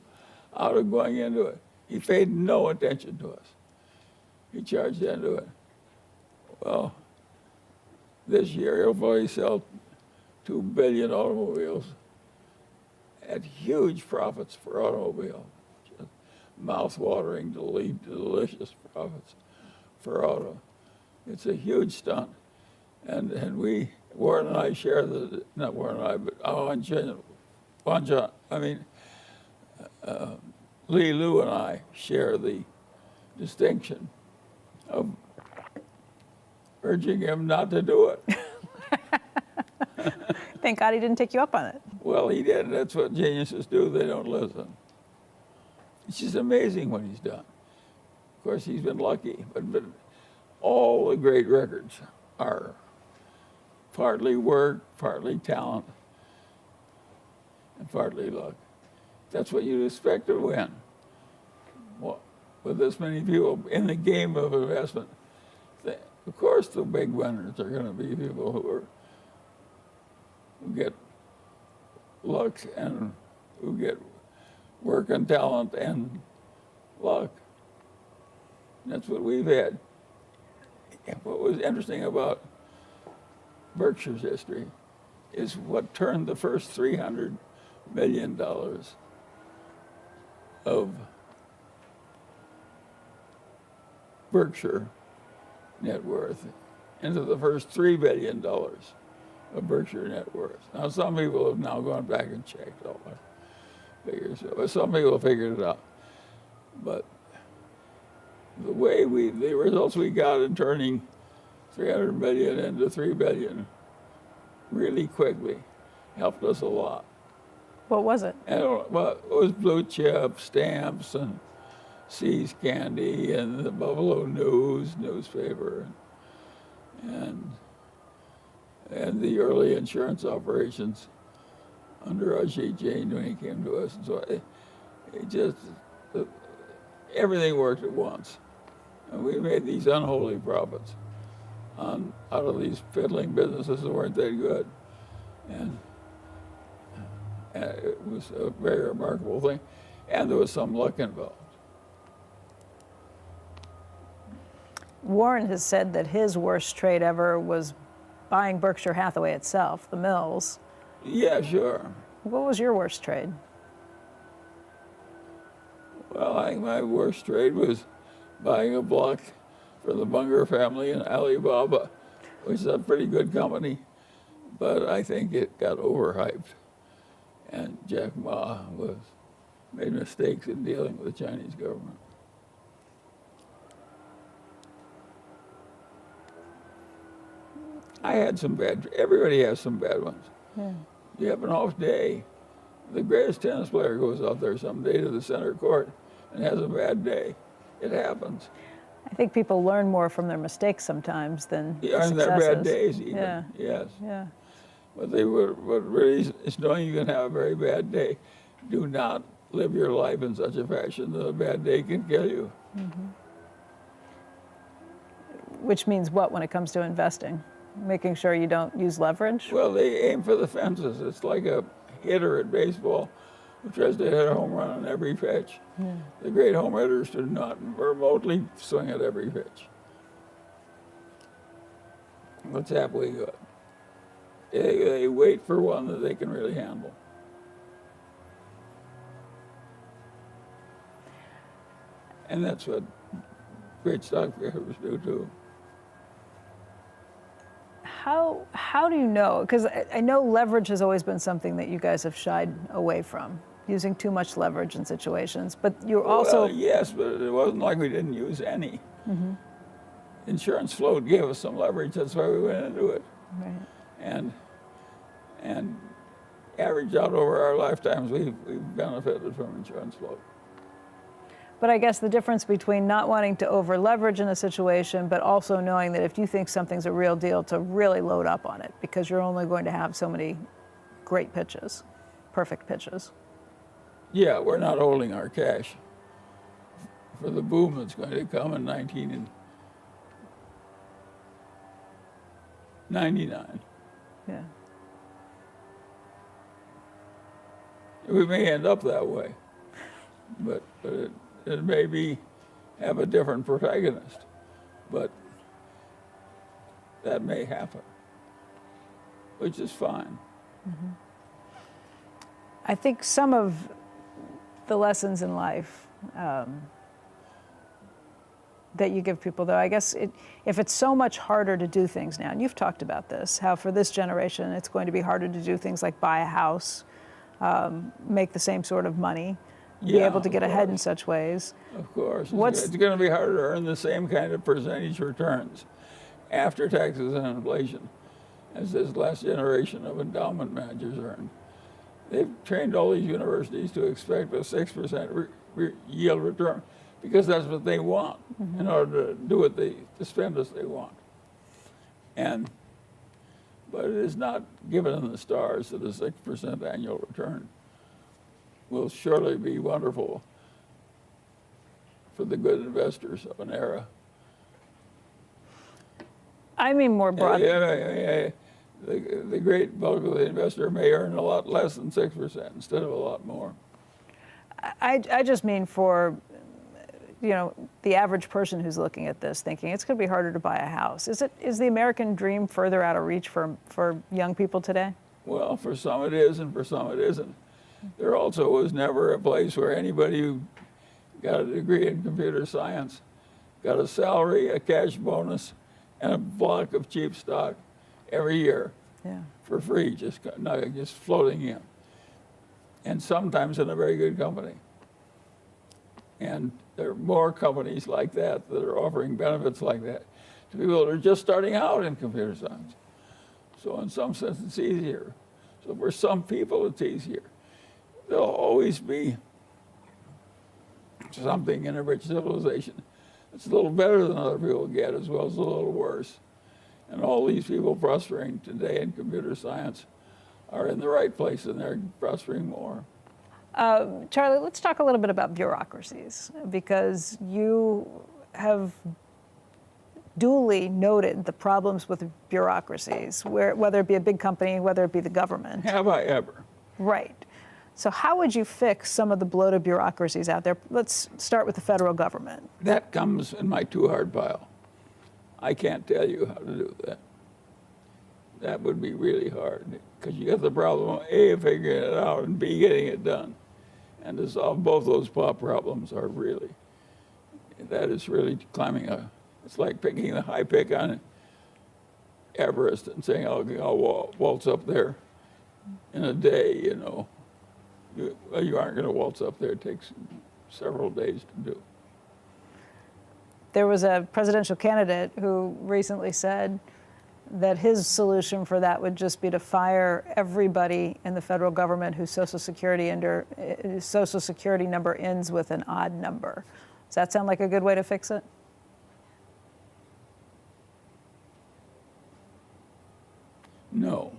out of going into it. He paid no attention to us. He charged into it. Well, this year he'll probably sell 2 billion automobiles at huge profits for automobile. Just mouth-watering, delicious profits for auto. It's a huge stunt. And we, Warren and I share not Warren and I, but Li Lu and I share the distinction of urging him not to do it. Thank God he didn't take you up on it. Well, he did. That's what geniuses do. They don't listen. It's just amazing what he's done. Of course, he's been lucky, but all the great records are partly work, partly talent, and partly luck. That's what you'd expect to win. Well, with this many people in the game of investment, of course the big winners are going to be people who get luck and who get work and talent and luck. That's what we've had. What was interesting about Berkshire's history is what turned the first $300 million of Berkshire net worth into the first $3 billion of Berkshire net worth. Now, some people have now gone back and checked all that figures, but some people figured it out. But the results we got in turning 300 million into 3 billion really quickly helped us a lot. What was it? Well, it was blue chip, stamps, and See's Candy, and the Buffalo News newspaper, and the early insurance operations under Ajit Jain when he came to us. And so everything worked at once. And we made these unholy profits out of these fiddling businesses that weren't that good. And it was a very remarkable thing. And there was some luck involved. Warren has said that his worst trade ever was buying Berkshire Hathaway itself, the mills. Yeah, sure. What was your worst trade? Well, I think my worst trade was buying a block for the Munger family in Alibaba, which is a pretty good company, but I think it got overhyped. And Jack Ma made mistakes in dealing with the Chinese government. I had some everybody has some bad ones. Yeah. You have an off day. The greatest tennis player goes out there someday to the center court and has a bad day. It happens. I think people learn more from their mistakes sometimes than and their bad days even. Yeah. Yes. Yeah. But what really is knowing you can have a very bad day. Do not live your life in such a fashion that a bad day can kill you. Mm-hmm. Which means what when it comes to investing? Making sure you don't use leverage? Well, they aim for the fences. It's like a hitter at baseball who tries to hit a home run on every pitch. Yeah. The great home hitters do not remotely swing at every pitch. That's halfway good. They wait for one that they can really handle. And that's what great stock pickers do too. How do you know? Because I know leverage has always been something that you guys have shied away from, using too much leverage in situations. But you're also... Well, yes, but it wasn't like we didn't use any. Mm-hmm. Insurance float gave us some leverage. That's why we went into it. Right. And averaged out over our lifetimes, we've benefited from insurance float. But I guess the difference between not wanting to over leverage in a situation, but also knowing that if you think something's a real deal, to really load up on it, because you're only going to have so many great pitches, perfect pitches. Yeah, we're not holding our cash for the boom that's going to come in 1999. Yeah. We may end up that way, but it may have a different protagonist, but that may happen, which is fine. Mm-hmm. I think some of the lessons in life that you give people, though, I guess if it's so much harder to do things now, and you've talked about this, how for this generation it's going to be harder to do things like buy a house, make the same sort of money, be able to get ahead in such ways. Of course. It's going to be harder to earn the same kind of percentage returns after taxes and inflation as this last generation of endowment managers earned. They've trained all these universities to expect a 6% yield return because that's what they want in order to do what to spend as they want. But it is not given in the stars that a 6% annual return will surely be wonderful for the good investors of an era. I mean more broadly. The great bulk of the investor may earn a lot less than 6% instead of a lot more. I just mean for, the average person who's looking at this thinking it's going to be harder to buy a house. Is the American dream further out of reach for young people today? Well, for some it is, and for some it isn't. There also was never a place where anybody who got a degree in computer science got a salary, a cash bonus, and a block of cheap stock every year for free, just floating in. And sometimes in a very good company. And there are more companies like that are offering benefits like that to people that are just starting out in computer science. So in some sense, it's easier. So for some people, it's easier. There'll always be something in a rich civilization that's a little better than other people get, as well as a little worse. And all these people prospering today in computer science are in the right place, and they're prospering more. Charlie, let's talk a little bit about bureaucracies, because you have duly noted the problems with bureaucracies, whether it be a big company, whether it be the government. Have I ever? Right. So how would you fix some of the bloated bureaucracies out there? Let's start with the federal government. That comes in my too hard pile. I can't tell you how to do that. That would be really hard, because you got the problem of A, figuring it out, and B, getting it done. And to solve both those problems that is really climbing it's like picking the high pick on Everest and saying, I'll waltz up there in a day, You aren't going to waltz up there. It takes several days to do. There was a presidential candidate who recently said that his solution for that would just be to fire everybody in the federal government whose Social Security number ends with an odd number. Does that sound like a good way to fix it? No.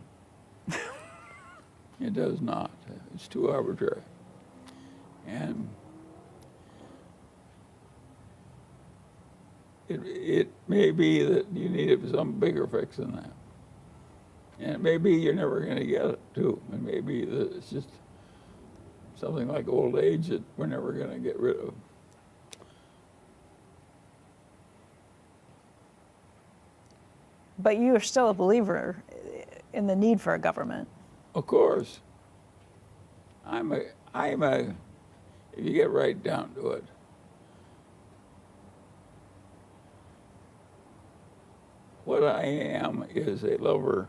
It does not. It's too arbitrary. And it may be that you need some bigger fix than that. And it may be you're never going to get it, too. It may be that it's just something like old age that we're never going to get rid of. But you are still a believer in the need for a government. Of course. if you get right down to it, what I am is a lover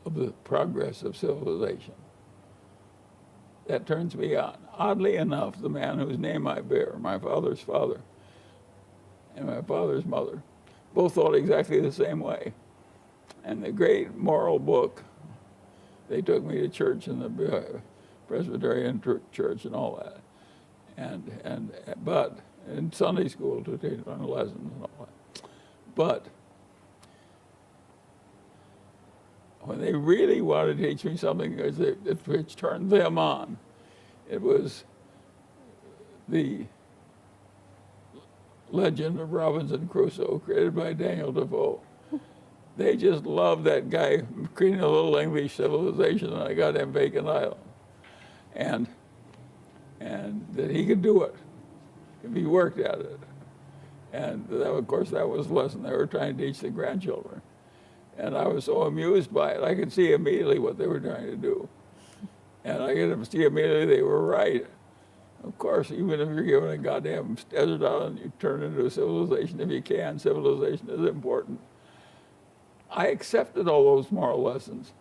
of the progress of civilization. That turns me on. Oddly enough, the man whose name I bear, my father's father and my father's mother, both thought exactly the same way. And the great moral book, they took me to church in the Presbyterian church and all that. But in Sunday school to teach on lessons and all that. But when they really wanted to teach me something which turned them on, it was the legend of Robinson Crusoe, created by Daniel Defoe. They just loved that guy creating a little English civilization, and I got him Bacon Island. And that he could do it if he worked at it. And that, of course, that was the lesson they were trying to teach the grandchildren. And I was so amused by it. I could see immediately what they were trying to do. And I could see immediately they were right. Of course, even if you're given a goddamn desert island, you turn into a civilization if you can. Civilization is important. I accepted all those moral lessons.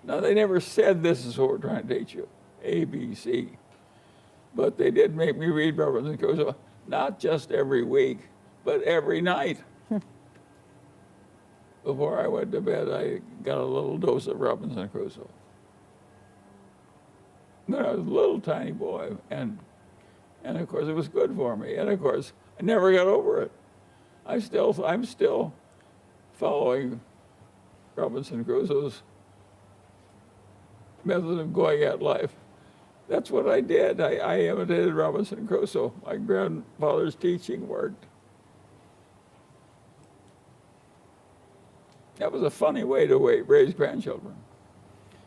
Now, they never said this is what we're trying to teach you, A, B, C. But they did make me read Robinson Crusoe, not just every week, but every night. Before I went to bed, I got a little dose of Robinson Crusoe. When I was a little tiny boy, and of course it was good for me. And of course, I never got over it. I'm still following Robinson Crusoe's method of going at life. That's what I did. I imitated Robinson Crusoe. My grandfather's teaching worked. That was a funny way to raise grandchildren.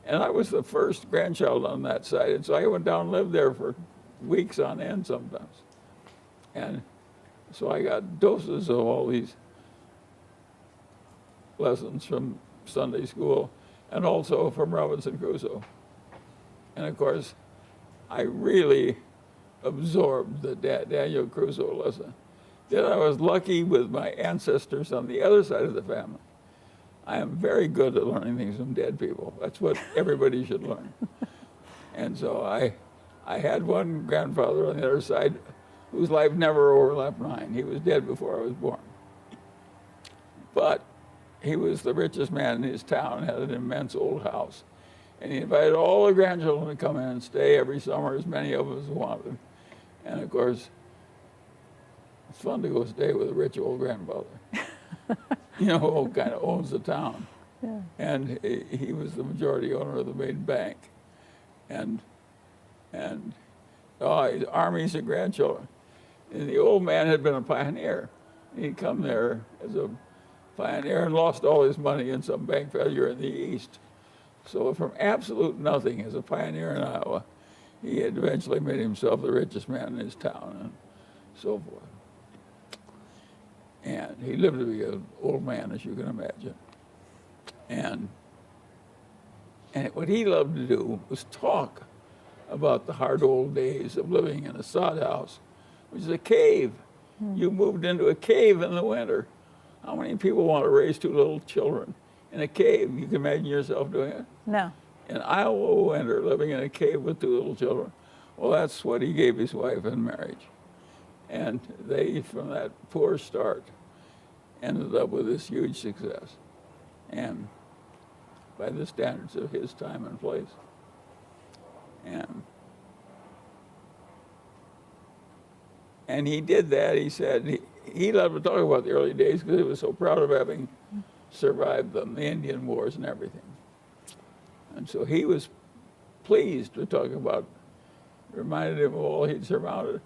And I was the first grandchild on that side, and so I went down and lived there for weeks on end sometimes. And so I got doses of all these lessons from Sunday school and also from Robinson Crusoe. And of course, I really absorbed the Daniel Crusoe lesson. Then I was lucky with my ancestors on the other side of the family. I am very good at learning things from dead people. That's what everybody should learn. And so I had one grandfather on the other side whose life never overlapped mine. He was dead before I was born. But he was the richest man in his town, had an immense old house. And he invited all the grandchildren to come in and stay every summer, as many of us wanted. And of course, it's fun to go stay with a rich old grandfather. You know, who kind of owns the town. Yeah. And he was the majority owner of the main bank. And armies of grandchildren. And the old man had been a pioneer. He'd come there as a pioneer and lost all his money in some bank failure in the East. So from absolute nothing as a pioneer in Iowa, he had eventually made himself the richest man in his town and so forth. And he lived to be an old man, as you can imagine. And what he loved to do was talk about the hard old days of living in a sod house, which is a cave. You moved into a cave in the winter. How many people want to raise two little children in a cave? You can imagine yourself doing it? No. In Iowa winter, living in a cave with two little children. Well, that's what he gave his wife in marriage. And they, from that poor start, ended up with this huge success. And by the standards of his time and place. And he did that. He said he loved to talk about the early days because he was so proud of having survived them, the Indian Wars and everything. And so he was pleased to talk about, reminded him of all he'd surmounted.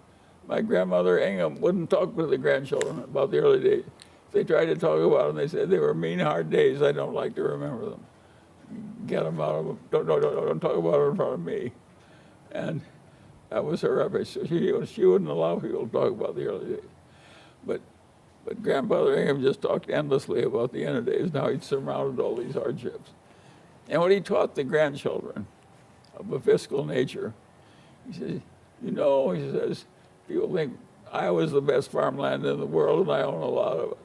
My grandmother Ingham wouldn't talk with the grandchildren about the early days. If they tried to talk about them, they said they were mean, hard days. I don't like to remember them. Get them out of them. Don't talk about them in front of me. And that was her rubbish. So she wouldn't allow people to talk about the early days. But Grandfather Ingham just talked endlessly about the end of days, and how he'd surmounted all these hardships. And what he taught the grandchildren of a fiscal nature, he says, you know, he says, people think Iowa's the best farmland in the world, and I own a lot of it.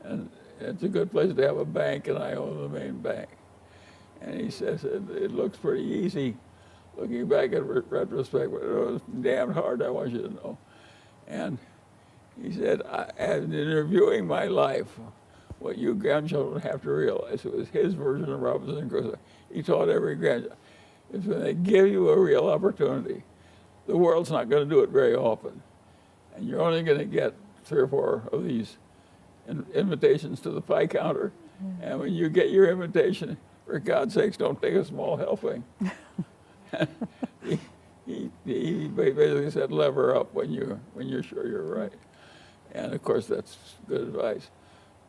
And it's a good place to have a bank, and I own the main bank. And he says, it looks pretty easy looking back at retrospect, but it was damn hard, I want you to know. And he said, in reviewing my life, what you grandchildren have to realize, it was his version of Robinson Crusoe. He taught every grandchild, is when they give you a real opportunity, the world's not going to do it very often. And you're only going to get 3 or 4 of these invitations to the pie counter. And when you get your invitation, for God's sakes, don't take a small helping. he basically said, lever up when you're sure you're right. And of course, that's good advice.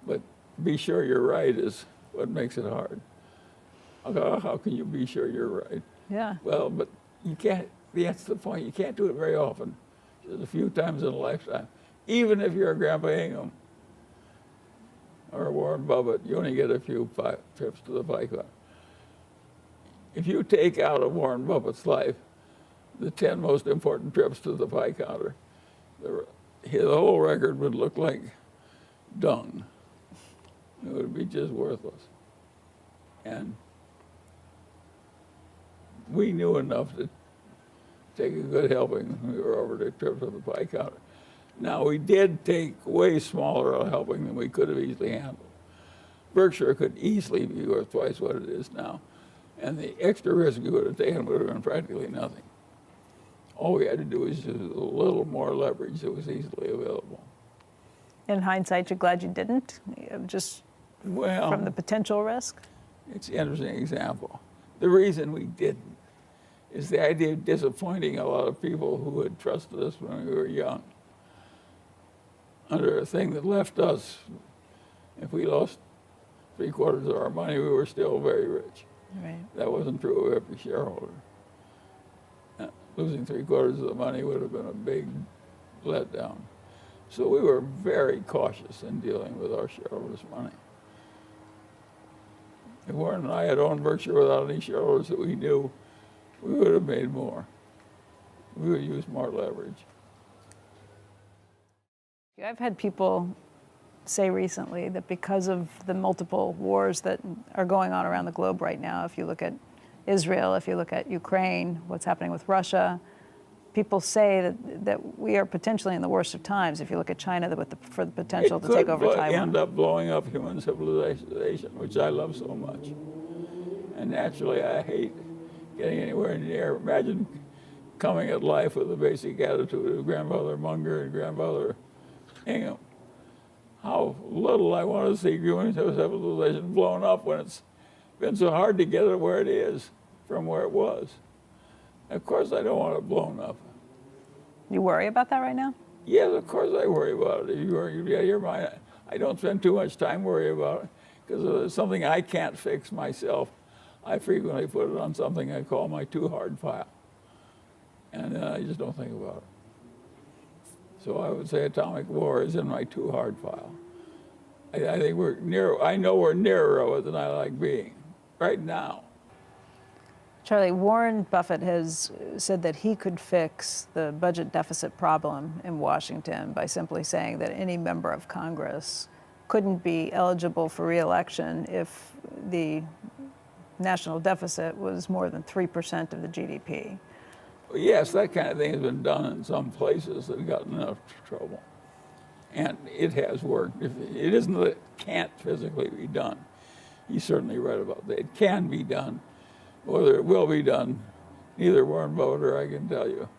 But be sure you're right is what makes it hard. How can you be sure you're right? Yeah. Well, but you can't, that's the point. You can't do it very often. Just a few times in a lifetime. Even if you're a Grandpa Hingham or Warren Buffett, you only get a few trips to the pie counter. If you take out of Warren Buffett's life the 10 most important trips to the pie counter, the whole record would look like dung. It would be just worthless. And we knew enough to take a good helping when we were over the trip to the pie counter. Now, we did take way smaller a helping than we could have easily handled. Berkshire could easily be worth twice what it is now, and the extra risk we would have taken would have been practically nothing. All we had to do was use a little more leverage that was easily available. In hindsight, you're glad you didn't, just from the potential risk? It's an interesting example. The reason we didn't is the idea of disappointing a lot of people who had trusted us when we were young under a thing that left us, if we lost 3/4 of our money, we were still very rich. Right. That wasn't true of every shareholder. Losing 3/4 of the money would have been a big letdown. So we were very cautious in dealing with our shareholders' money. If Warren and I had owned Berkshire without any shareholders that we knew, we would have made more. We would use more leverage. I've had people say recently that because of the multiple wars that are going on around the globe right now, if you look at Israel, if you look at Ukraine, what's happening with Russia, people say that we are potentially in the worst of times. If you look at China for the potential to take over Taiwan. It could end up blowing up human civilization, which I love so much. And naturally, I hate getting anywhere near. Imagine coming at life with the basic attitude of Grandfather Munger and Grandfather Hingham. How little I want to see human civilization blown up when it's been so hard to get it where it is from where it was. Of course, I don't want it blown up. You worry about that right now? Yes, of course I worry about it. You're mine. I don't spend too much time worrying about it because if it's something I can't fix myself, I frequently put it on something I call my too hard file. And then I just don't think about it. So I would say atomic war is in my too hard file. I think we're near, I know we're nearer it than I like being right now. Charlie, Warren Buffett has said that he could fix the budget deficit problem in Washington by simply saying that any member of Congress couldn't be eligible for re-election if the national deficit was more than 3% of the GDP. Well, yes, that kind of thing has been done in some places that have gotten enough trouble. And it has worked. It isn't that it can't physically be done. He's certainly right about that. It can be done. Whether it will be done, neither Warren Buffett or I can tell you.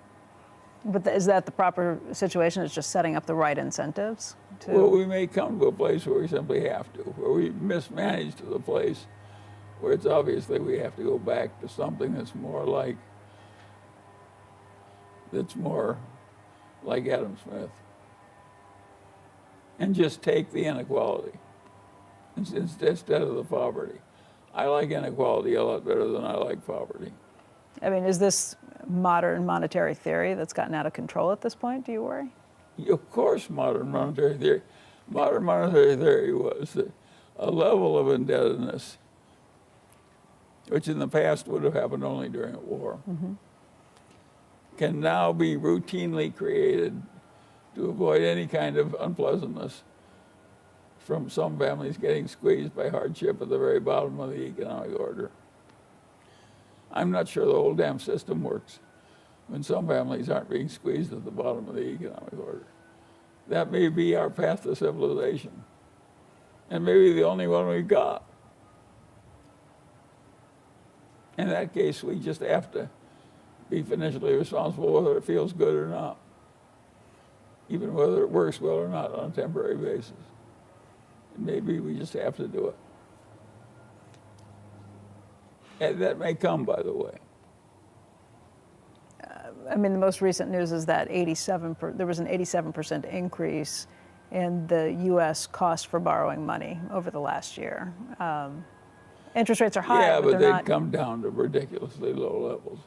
But is that the proper situation? It's just setting up the right incentives? Well, we may come to a place where we simply have to, where we mismanage to the place where it's obviously we have to go back to something that's more like Adam Smith. And just take the inequality instead of the poverty. I like inequality a lot better than I like poverty. I mean, is this modern monetary theory that's gotten out of control at this point, do you worry? Of course, modern monetary theory was that a level of indebtedness, which in the past would have happened only during a war, can now be routinely created to avoid any kind of unpleasantness from some families getting squeezed by hardship at the very bottom of the economic order. I'm not sure the whole damn system works when some families aren't being squeezed at the bottom of the economic order. That may be our path to civilization, and maybe the only one we've got. In that case, we just have to be financially responsible whether it feels good or not, even whether it works well or not on a temporary basis. And maybe we just have to do it. And that may come, by the way. I mean, the most recent news is that there was an 87% increase in the U.S. cost for borrowing money over the last year. Interest rates are high, yeah, but they're they've come down to ridiculously low levels.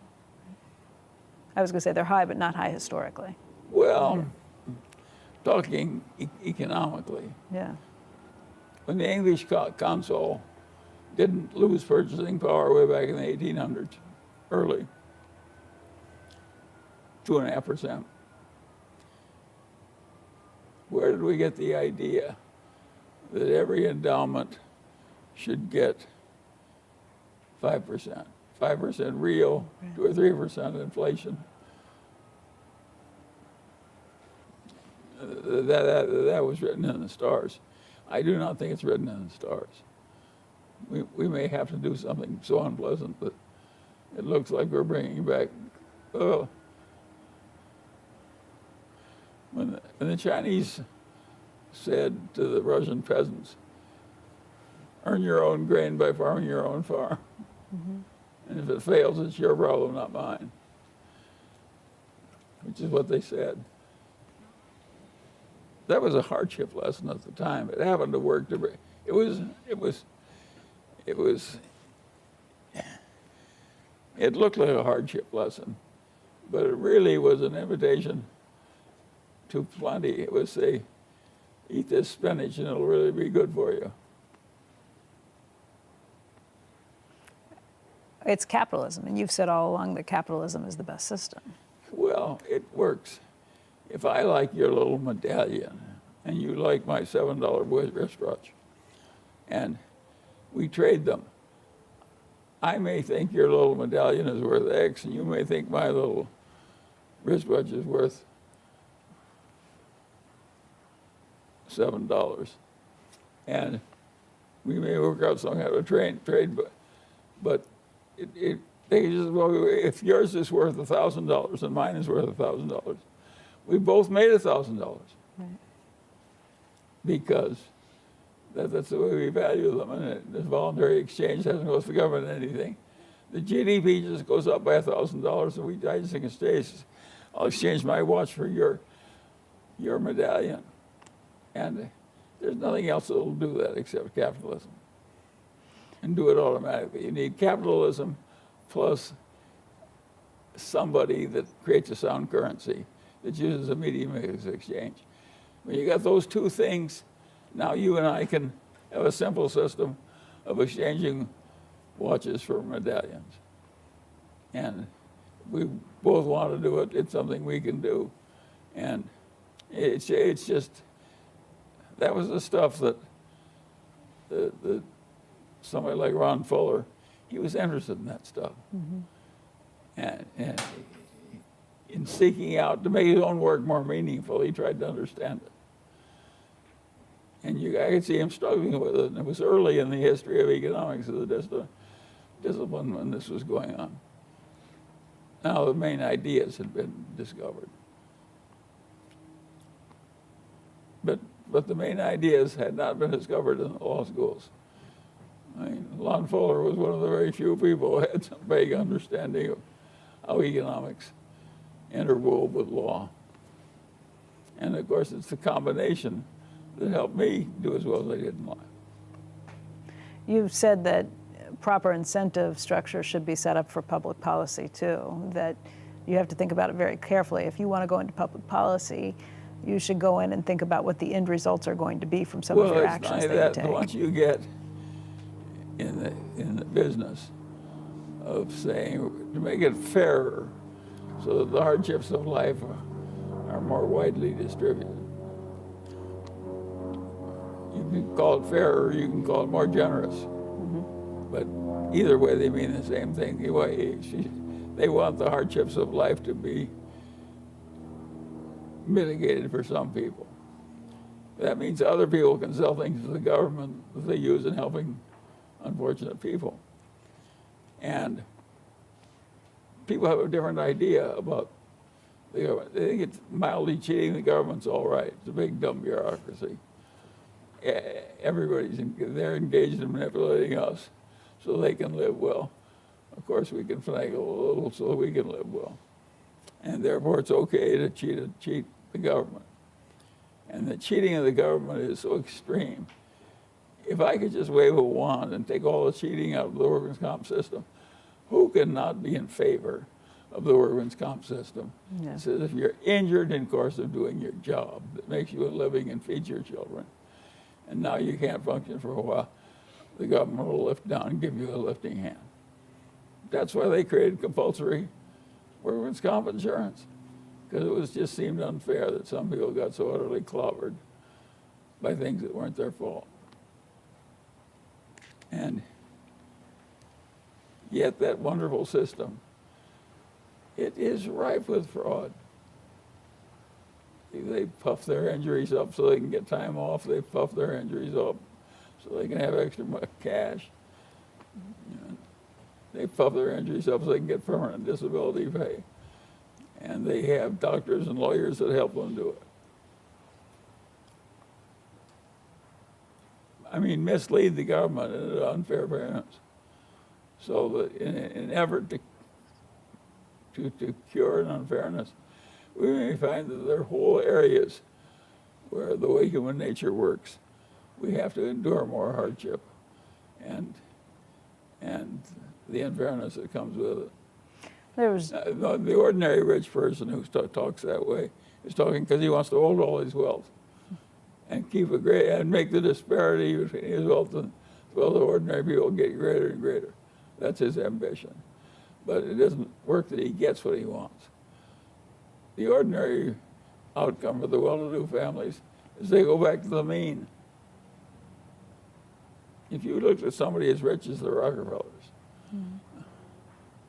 I was going to say they're high, but not high historically. Well, talking economically, Yeah. when the English consul didn't lose purchasing power way back in the 1800s, early, 2.5%. Where did we get the idea that every endowment should get 5%? 5% real, 2 or 3% inflation. That was written in the stars. I do not think it's written in the stars. We may have to do something so unpleasant that it looks like we're bringing back. When the Chinese said to the Russian peasants, earn your own grain by farming your own farm. Mm-hmm. And if it fails, it's your problem, not mine. Which is what they said. That was a hardship lesson at the time. It happened to work. It looked like a hardship lesson, but it really was an invitation to plenty. It was say, eat this spinach and it'll really be good for you. It's capitalism, and you've said all along that capitalism is the best system. Well, it works. If I like your little medallion and you like my $7 wristwatch, and we trade them, I may think your little medallion is worth X, and you may think my little wristwatch is worth $7. And we may work out some kind of a trade, but they just, well, if yours is worth $1,000 and mine is worth $1,000, we both made $1,000. Right. Because that's the way we value them, and this voluntary exchange doesn't cost the government anything. The GDP just goes up by $1,000, and I just think it stays. I'll exchange my watch for your medallion. And there's nothing else that will do that except capitalism. And do it automatically. You need capitalism plus somebody that creates a sound currency that uses a medium of exchange. When you got those two things, now you and I can have a simple system of exchanging watches for medallions. And we both want to do it. It's something we can do. And it's just, that was the stuff that somebody like Ron Fuller, he was interested in that stuff. Mm-hmm. And in seeking out to make his own work more meaningful, he tried to understand it. And I could see him struggling with it. And it was early in the history of economics of the discipline when this was going on. Now the main ideas had been discovered. But the main ideas had not been discovered in the law schools. I mean, Lon Fuller was one of the very few people who had some vague understanding of how economics interwove with law. And of course, it's the combination that helped me do as well as I did in life. You've said that proper incentive structure should be set up for public policy too, that you have to think about it very carefully. If you want to go into public policy, you should go in and think about what the end results are going to be from some of your actions that you take. Once you get in the business of saying, to make it fairer so that the hardships of life are more widely distributed. You can call it fairer, or you can call it more generous. Mm-hmm. But either way, they mean the same thing. They want the hardships of life to be mitigated for some people. That means other people can sell things to the government that they use in helping unfortunate people. And people have a different idea about the government. They think it's mildly cheating the government's all right. It's a big, dumb bureaucracy. They're engaged in manipulating us so they can live well. Of course, we can finagle a little so we can live well. And therefore, it's okay to cheat the government. And the cheating of the government is so extreme. If I could just wave a wand and take all the cheating out of the workman's comp system, who can not be in favor of the workman's comp system? Yeah. It says if you're injured in course of doing your job that makes you a living and feeds your children, and now you can't function for a while, the government will lift down and give you a lifting hand. That's why they created compulsory workman's comp insurance, because it just seemed unfair that some people got so utterly clobbered by things that weren't their fault. And yet that wonderful system, it is rife with fraud. They puff their injuries up so they can get time off. They puff their injuries up so they can have extra cash. They puff their injuries up so they can get permanent disability pay. And they have doctors and lawyers that help them do it. I mean, mislead the government in an unfair payments. So that in an effort to cure an unfairness, we may find that there are whole areas where the way human nature works, we have to endure more hardship and the unfairness that comes with it. The ordinary rich person who talks that way is talking because he wants to hold all his wealth and keep and make the disparity between his wealth and the ordinary people get greater and greater. That's his ambition. But it doesn't work that he gets what he wants. The ordinary outcome for the well-to-do families is they go back to the mean. If you looked at somebody as rich as the Rockefellers,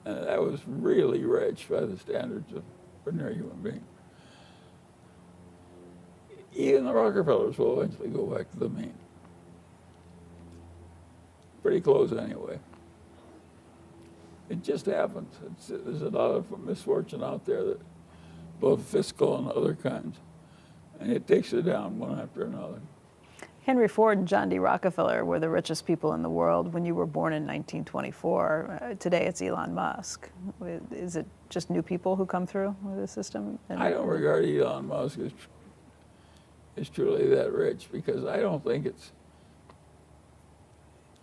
and that was really rich by the standards of ordinary human beings, even the Rockefellers will eventually go back to the mean. Pretty close anyway. It just happens. There's a lot of misfortune out there, that both fiscal and other kinds, and it takes it down one after another. Henry Ford and John D. Rockefeller were the richest people in the world when you were born in 1924. Today it's Elon Musk. Is it just new people who come through with the system? I don't regard Elon Musk as truly that rich, because I don't think it's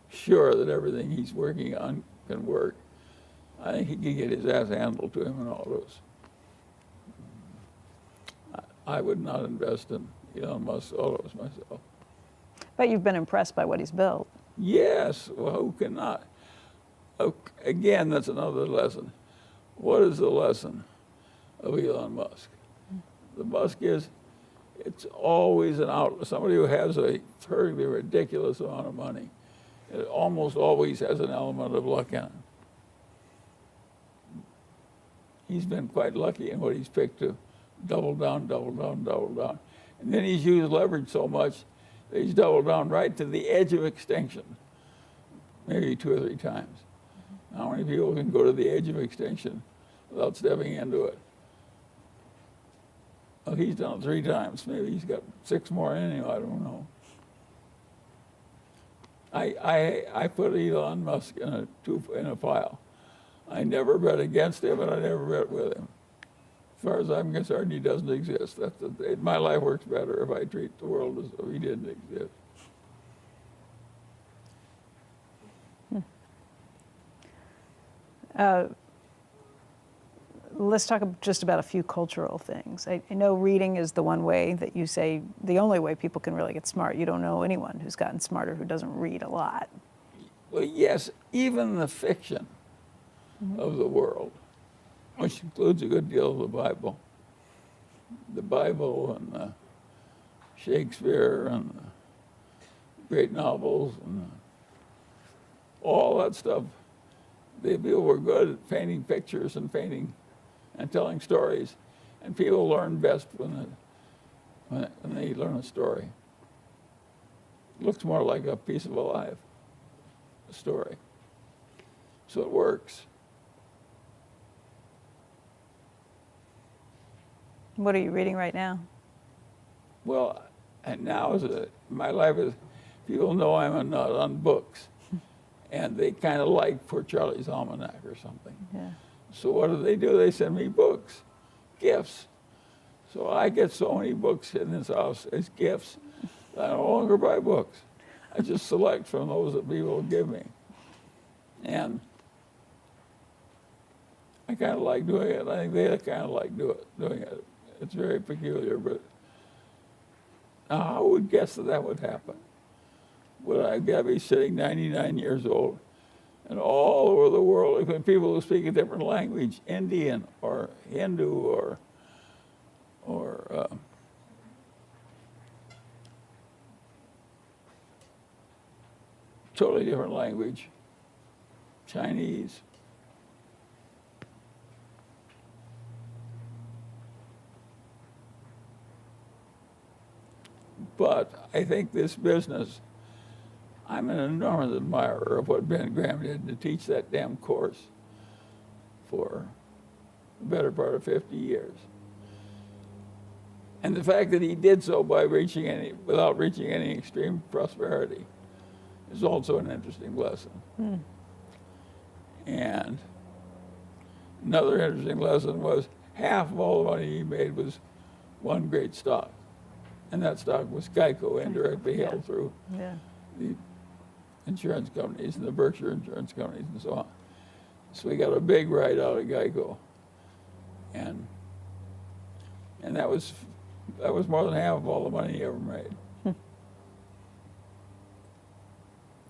sure that everything he's working on can work. I think he can get his ass handled to him in all those. I would not invest in Elon Musk's autos myself. But you've been impressed by what he's built. Yes, well, who cannot? Again, that's another lesson. What is the lesson of Elon Musk? The Musk is, it's always an outlet. Somebody who has a perfectly ridiculous amount of money, it almost always has an element of luck in it. He's been quite lucky in what he's picked to double down, double down, double down. And then he's used leverage so much that he's doubled down right to the edge of extinction, maybe 2 or 3 times. How many people can go to the edge of extinction without stepping into it? Well, he's done it 3 times. Maybe he's got 6 more in him. I don't know. I put Elon Musk in a pile. I never bet against him, and I never bet with him. As far as I'm concerned, he doesn't exist. My life works better if I treat the world as though he didn't exist. Let's talk just about a few cultural things. I know reading is the one way that you say, the only way people can really get smart. You don't know anyone who's gotten smarter who doesn't read a lot. Well, yes, even the fiction of the world, which includes a good deal of the Bible and Shakespeare and the great novels and all that stuff. The people were good at painting pictures and painting and telling stories, and people learn best when they learn a story. It looks more like a piece of a life, a story. So it works. What are you reading right now? Well, and now my life is, people know I'm a nut on books, and they kind of like Poor Charlie's Almanac or something. Yeah. So what do? They send me books, gifts. So I get so many books in this house as gifts that I no longer buy books. I just select from those that people give me. And I kind of like doing it. I think they kind of like doing it. It's very peculiar, but now I would guess that would happen. Would I be sitting 99 years old and all over the world, even people who speak a different language, Indian or Hindu or totally different language, Chinese. But I think this business, I'm an enormous admirer of what Ben Graham did to teach that damn course for the better part of 50 years. And the fact that he did so without reaching any extreme prosperity is also an interesting lesson. And another interesting lesson was half of all the money he made was one great stock. And that stock was Geico, indirectly held through the insurance companies and the Berkshire insurance companies and so on. So we got a big ride out of Geico. And that was more than half of all the money he ever made.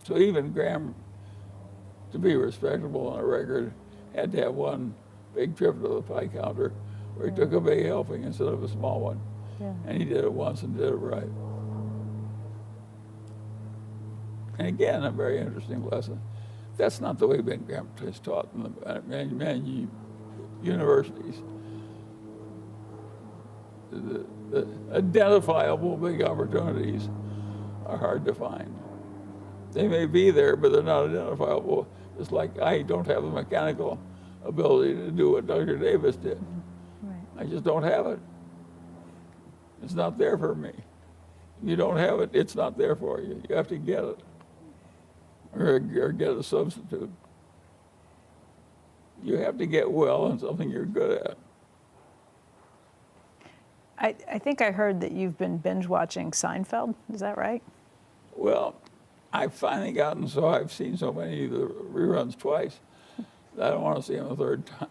So even Graham, to be respectable on a record, had to have one big trip to the pie counter where he took a big helping instead of a small one. Yeah. And he did it once and did it right. And again, a very interesting lesson. That's not the way Ben Graham is taught in the many universities. The identifiable big opportunities are hard to find. They may be there, but they're not identifiable. It's like I don't have the mechanical ability to do what Dr. Davis did. Right. I just don't have it. It's not there for me. You don't have it, it's not there for you. You have to get it or get a substitute. You have to get well in something you're good at. I think I heard that you've been binge watching Seinfeld. Is that right? Well, I've finally gotten so I've seen so many of the reruns twice that I don't want to see them a third time.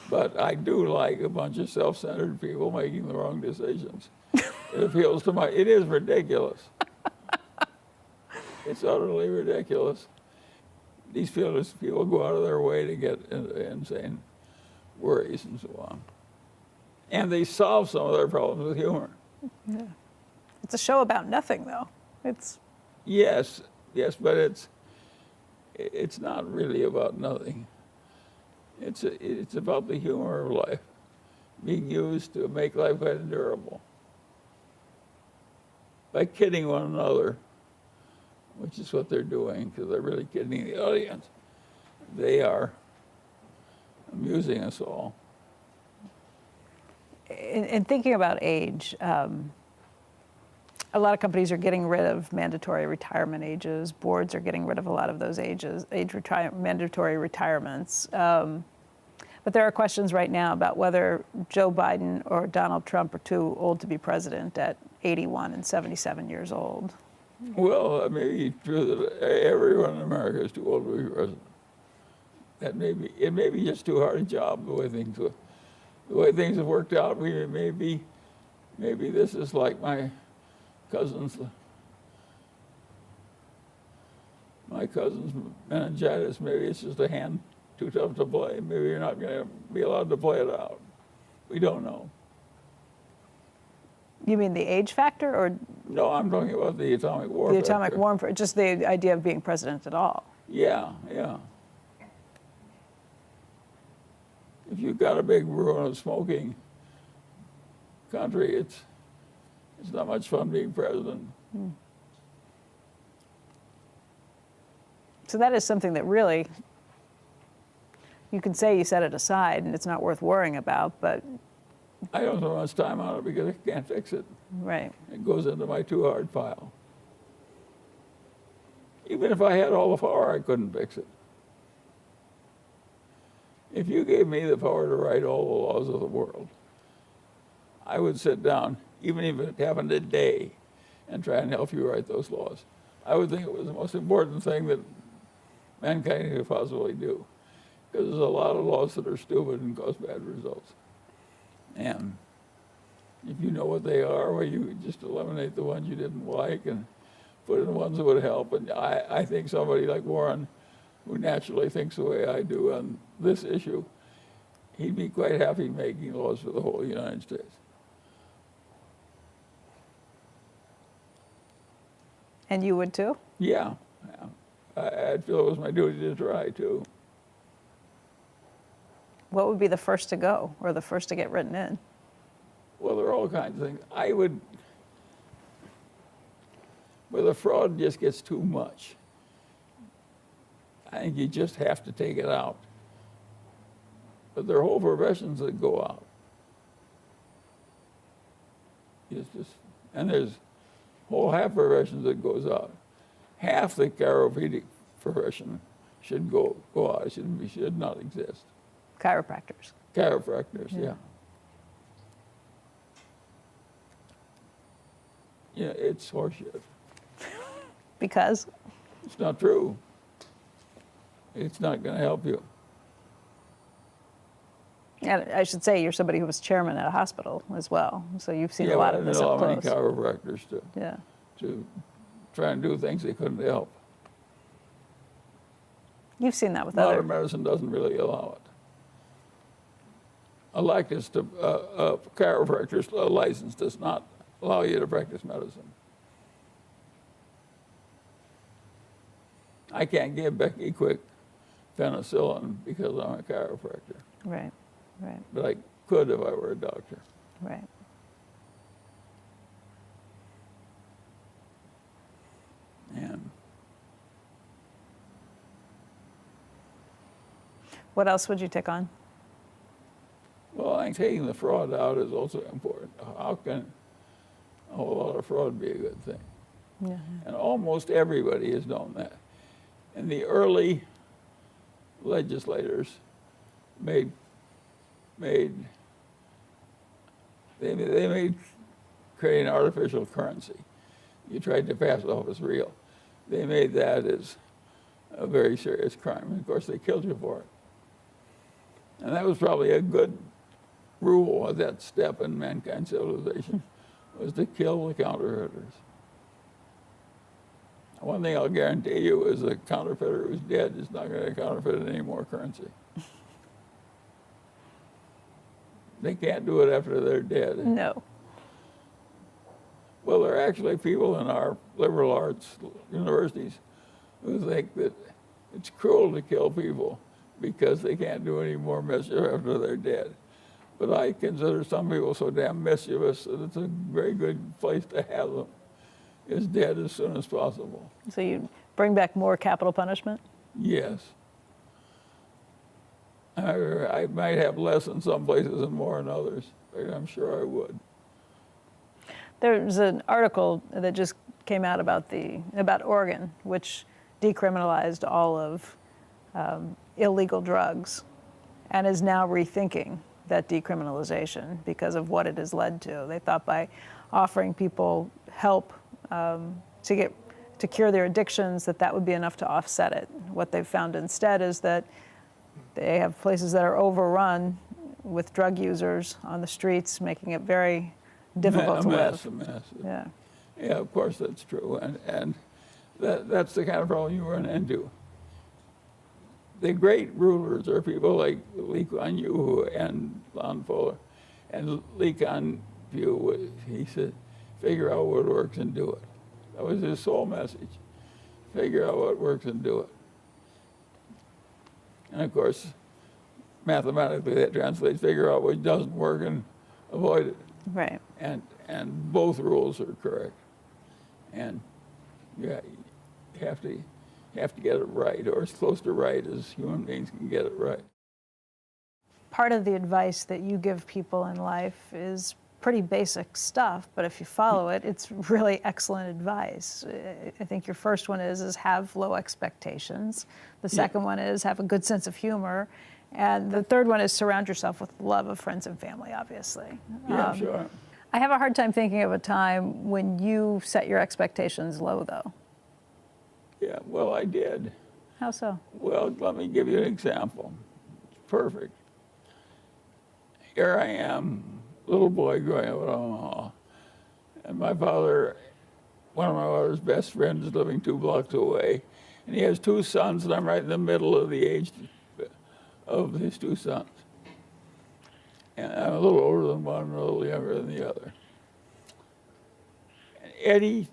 But I do like a bunch of self-centered people making the wrong decisions. It appeals to it is ridiculous. It's utterly ridiculous. These people go out of their way to get insane worries and so on. And they solve some of their problems with humor. Yeah. It's a show about nothing, though. Yes, but it's not really about nothing. It's about the humor of life being used to make life quite endurable. By kidding one another, which is what they're doing, because they're really kidding the audience, they are amusing us all. In thinking about age, a lot of companies are getting rid of mandatory retirement ages. Boards are getting rid of a lot of those mandatory retirements. But there are questions right now about whether Joe Biden or Donald Trump are too old to be president at 81 and 77 years old. Well, it may be true that everyone in America is too old to be president. It may be just too hard a job the way things have worked out. Maybe this is like my cousin's meningitis. Maybe it's just a hand too tough to play. Maybe you're not going to be allowed to play it out. We don't know. You mean the age factor, or? No, I'm talking about the atomic war. The atomic war, just the idea of being president at all. Yeah. If you've got a big ruin of smoking country, it's not much fun being president. So that is something that really You can say you set it aside and it's not worth worrying about, but... I don't spend much time on it because I can't fix it. Right. It goes into my too hard file. Even if I had all the power, I couldn't fix it. If you gave me the power to write all the laws of the world, I would sit down, even if it happened today, and try and help you write those laws. I would think it was the most important thing that mankind could possibly do, because there's a lot of laws that are stupid and cause bad results. And if you know what they are, well, you could just eliminate the ones you didn't like and put in the ones that would help. And I think somebody like Warren, who naturally thinks the way I do on this issue, he'd be quite happy making laws for the whole United States. And you would too? Yeah. I'd feel it was my duty to try too. What would be the first to go, or the first to get written in? Well, there are all kinds of things. I would, where the fraud just gets too much, I think you just have to take it out. But there are whole professions that go out. It's just, and there's whole half professions that goes out. Half the chiropractic profession should go out. It should not exist. Chiropractors. Chiropractors, yeah. Yeah, it's horseshit. Because? It's not true. It's not going to help you. And I should say you're somebody who was chairman at a hospital as well, so you've seen a lot of this up close. Yeah, many chiropractors to try and do things they couldn't help. You've seen that with other... Modern medicine doesn't really allow it. A chiropractor's license does not allow you to practice medicine. I can't give Becky Quick penicillin because I'm a chiropractor. Right, right. But I could if I were a doctor. Right. And what else would you take on? well, I think taking the fraud out is also important. How can a whole lot of fraud be a good thing? Yeah. And almost everybody has known that. And the early legislators made creating artificial currency. You tried to pass it off as real. They made that as a very serious crime. And of course, they killed you for it. And that was probably a good rule at that step in mankind civilization, was to kill the counterfeiters. One thing I'll guarantee you is a counterfeiter who's dead is not going to counterfeit any more currency. They can't do it after they're dead. No. Well, there are actually people in our liberal arts universities who think that it's cruel to kill people because they can't do any more mischief after they're dead. But I consider some people so damn mischievous that it's a very good place to have them, is dead as soon as possible. So you bring back more capital punishment? Yes. I might have less in some places and more in others, but I'm sure I would. There's an article that just came out about Oregon, which decriminalized all of illegal drugs and is now rethinking that decriminalization because of what it has led to. They thought by offering people help to cure their addictions, that would be enough to offset it. What they've found instead is that they have places that are overrun with drug users on the streets, making it very difficult to live. A mess. Yeah. Yeah, of course that's true, and that's the kind of problem you run into. The great rulers are people like Lee Kuan Yew and Lon Fuller. And Lee Kuan Yew, he said, figure out what works and do it. That was his sole message. Figure out what works and do it. And of course, mathematically that translates figure out what doesn't work and avoid it. Right. And both rules are correct. And yeah, you have to get it right, or as close to right as human beings can get it right. part of the advice that you give people in life is pretty basic stuff, but if you follow it, it's really excellent advice. I think your first one is have low expectations. The second one is have a good sense of humor. And the third one is surround yourself with the love of friends and family, obviously. Yeah, sure. I have a hard time thinking of a time when you set your expectations low, though. Yeah, well, I did. How so? Well, let me give you an example. It's perfect. Here I am, little boy growing up in Omaha, and my father, one of my father's best friends, is living 2 blocks away, and he has 2 sons, and I'm right in the middle of the age of his 2 sons. And I'm a little older than one and a little younger than the other. And Eddie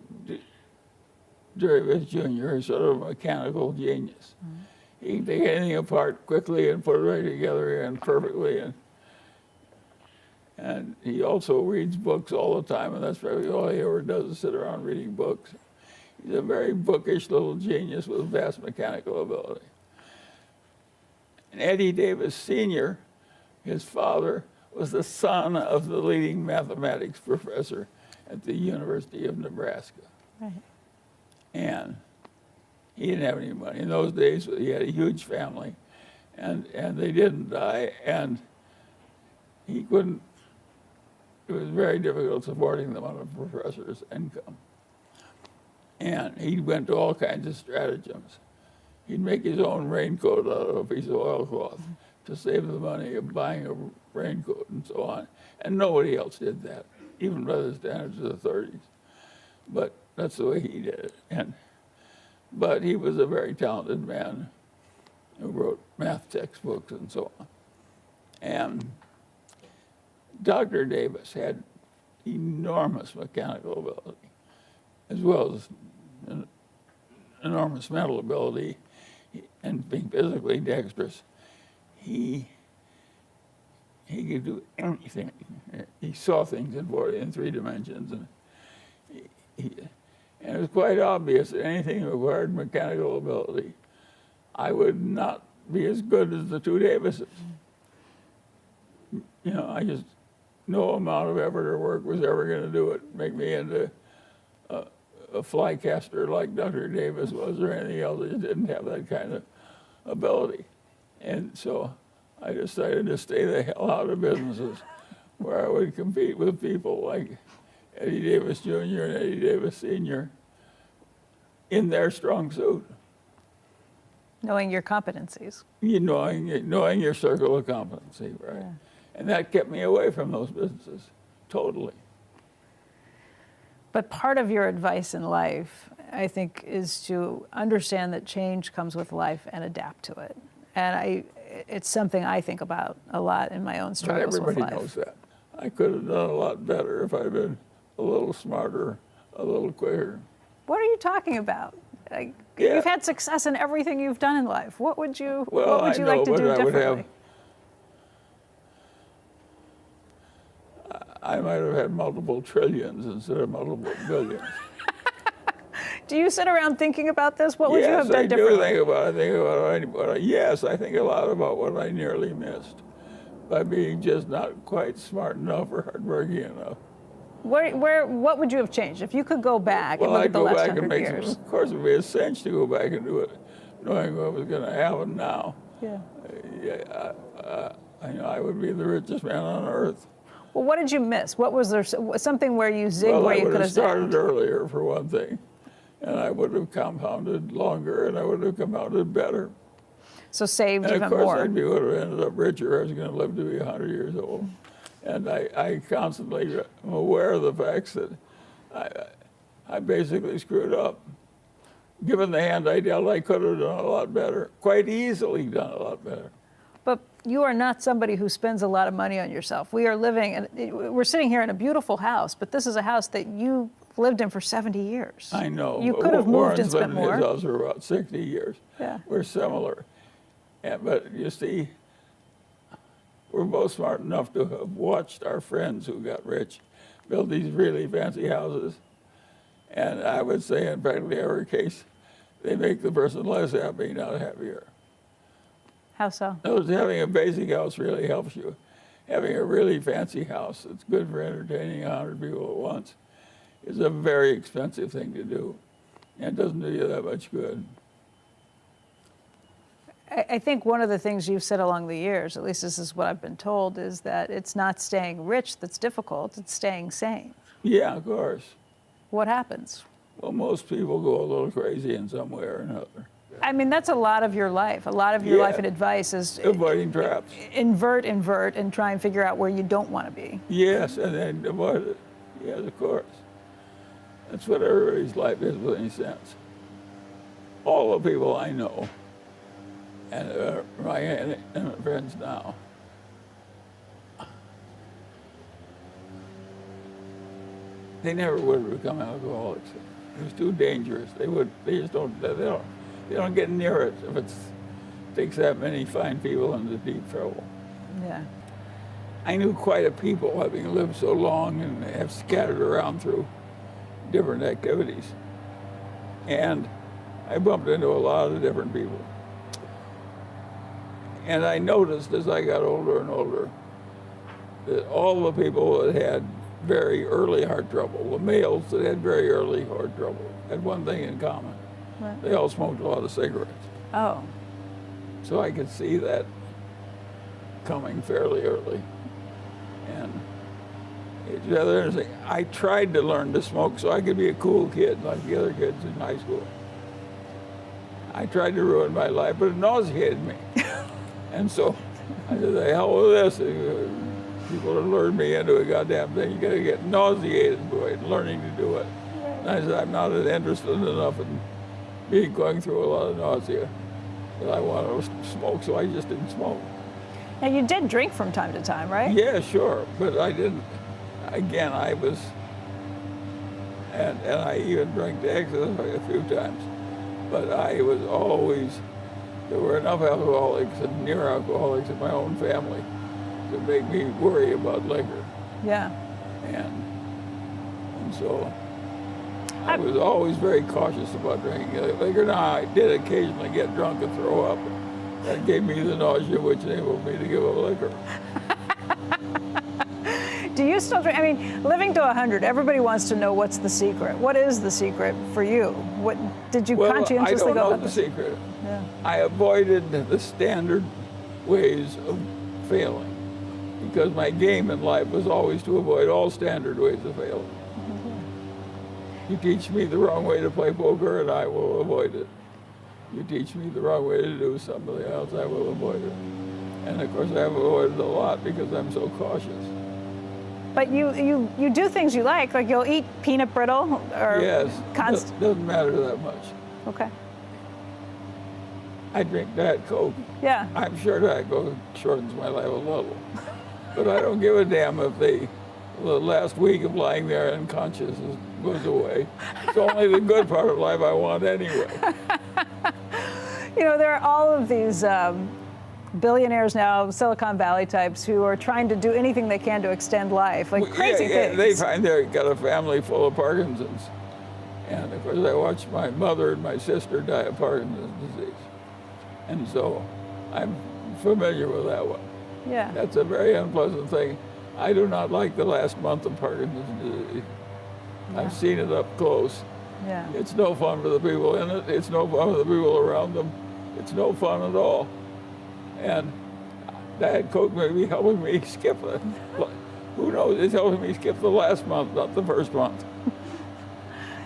Davis Jr. is sort of a mechanical genius. Mm-hmm. He can take anything apart quickly and put it right together and perfectly. And he also reads books all the time, and that's probably all he ever does is sit around reading books. He's a very bookish little genius with vast mechanical ability. And Eddie Davis Sr., his father, was the son of the leading mathematics professor at the University of Nebraska. Right. And he didn't have any money. In those days, he had a huge family, and they didn't die, and he couldn't, it was very difficult supporting them on a professor's income. And he went to all kinds of stratagems. He'd make his own raincoat out of a piece of oilcloth to save the money of buying a raincoat and so on. And nobody else did that, even by the standards of the 30s. But that's the way he did it. But he was a very talented man who wrote math textbooks and so on. And Dr. Davis had enormous mechanical ability, as well as enormous mental ability, and being physically dexterous. He could do anything. He saw things in 3 dimensions, and and it was quite obvious that anything that required mechanical ability, I would not be as good as the 2 Davises. You know, I just, no amount of effort or work was ever going to do it, make me into a fly caster like Dr. Davis was or anything else. I just didn't have that kind of ability. And so I decided to stay the hell out of businesses where I would compete with people like Eddie Davis Jr. and Eddie Davis Sr. in their strong suit. Knowing your competencies. Knowing your circle of competency, right? Yeah. And that kept me away from those businesses, totally. But part of your advice in life, I think, is to understand that change comes with life and adapt to it. And it's something I think about a lot in my own struggles with life. Everybody knows that. I could have done a lot better if I'd been a little smarter, a little quicker. What are you talking about? You've had success in everything you've done in life. What would you like to do differently? I might have had multiple trillions instead of multiple billions. Do you sit around thinking about this? What would you have done differently? Yes, I think a lot about what I nearly missed by being just not quite smart enough or hardworking enough. What would you have changed if you could go back and look at the last 100 years? Of course, it would be a cinch to go back and do it, knowing what was going to happen now. Yeah. I would be the richest man on earth. Well, what did you miss? What was there something where you zigged where you could have started earlier, for one thing, and I would have compounded longer, and I would have compounded better. So saved even more. And of course, I would have ended up richer. I was going to live to be 100 years old. And I constantly am aware of the facts that I basically screwed up. Given the hand I dealt, I could have done a lot better, quite easily done a lot better. But you are not somebody who spends a lot of money on yourself. We're sitting here in a beautiful house, but this is a house that you lived in for 70 years. I know. You could have moved and spent more. His house for about 60 years. Yeah. We're similar. But you see, we're both smart enough to have watched our friends who got rich build these really fancy houses. And I would say in practically every case, they make the person less happy, not happier. How so? Having a basic house really helps you. Having a really fancy house that's good for entertaining 100 people at once is a very expensive thing to do, and it doesn't do you that much good. I think one of the things you've said along the years, at least this is what I've been told, is that it's not staying rich that's difficult, it's staying sane. Yeah, of course. What happens? Well, most people go a little crazy in some way or another. I mean, that's a lot of your life. A lot of your life and advice is avoiding traps. Invert, and try and figure out where you don't want to be. Yes, and then avoid it. Yes, of course. That's what everybody's life is with any sense. All the people I know, and my intimate friends now, they never would have become alcoholics. It was too dangerous. They just don't. They don't get near it if it takes that many fine people into deep trouble. Yeah. I knew quite a people, having lived so long and have scattered around through different activities. And I bumped into a lot of different people. And I noticed as I got older and older that all the people that had very early heart trouble, the males that had very early heart trouble, had one thing in common. What? They all smoked a lot of cigarettes. Oh. So I could see that coming fairly early. And it's rather interesting. I tried to learn to smoke so I could be a cool kid like the other kids in high school. I tried to ruin my life, but it nauseated me. And so I said, the hell with this. People have lured me into a goddamn thing. You gotta get nauseated by learning to do it. And I said, I'm not interested enough in going through a lot of nausea that I want to smoke, so I just didn't smoke. Now, you did drink from time to time, right? Yeah, sure, but I didn't. Again, I was, and I even drank to excess a few times, but I was always, there were enough alcoholics and near alcoholics in my own family to make me worry about liquor. Yeah. And so I was always very cautious about drinking liquor. Now, I did occasionally get drunk and throw up. That gave me the nausea, which enabled me to give up liquor. Do you still drink? I mean, living to 100, everybody wants to know what's the secret. What is the secret for you? What did you conscientiously go about the secret. Yeah. I avoided the standard ways of failing because my game in life was always to avoid all standard ways of failing. You teach me the wrong way to play poker and I will avoid it. You teach me the wrong way to do something else, I will avoid it. And of course I've avoided a lot because I'm so cautious. But you do things you like you'll eat peanut brittle or yes, doesn't matter that much. Okay. I drink Diet Coke. Yeah. I'm sure Diet Coke shortens my life a little. But I don't give a damn if the last week of lying there unconscious goes away. It's only the good part of life I want anyway. You know, there are all of these billionaires now, Silicon Valley types, who are trying to do anything they can to extend life, crazy things. They find they've got a family full of Parkinson's. And of course I watched my mother and my sister die of Parkinson's disease. And so I'm familiar with that one. Yeah. That's a very unpleasant thing. I do not like the last month of Parkinson's disease. Yeah. I've seen it up close. Yeah. It's no fun for the people in it. It's no fun for the people around them. It's no fun at all. And Diet Coke may be helping me skip it. Who knows? It's helping me skip the last month, not the first month.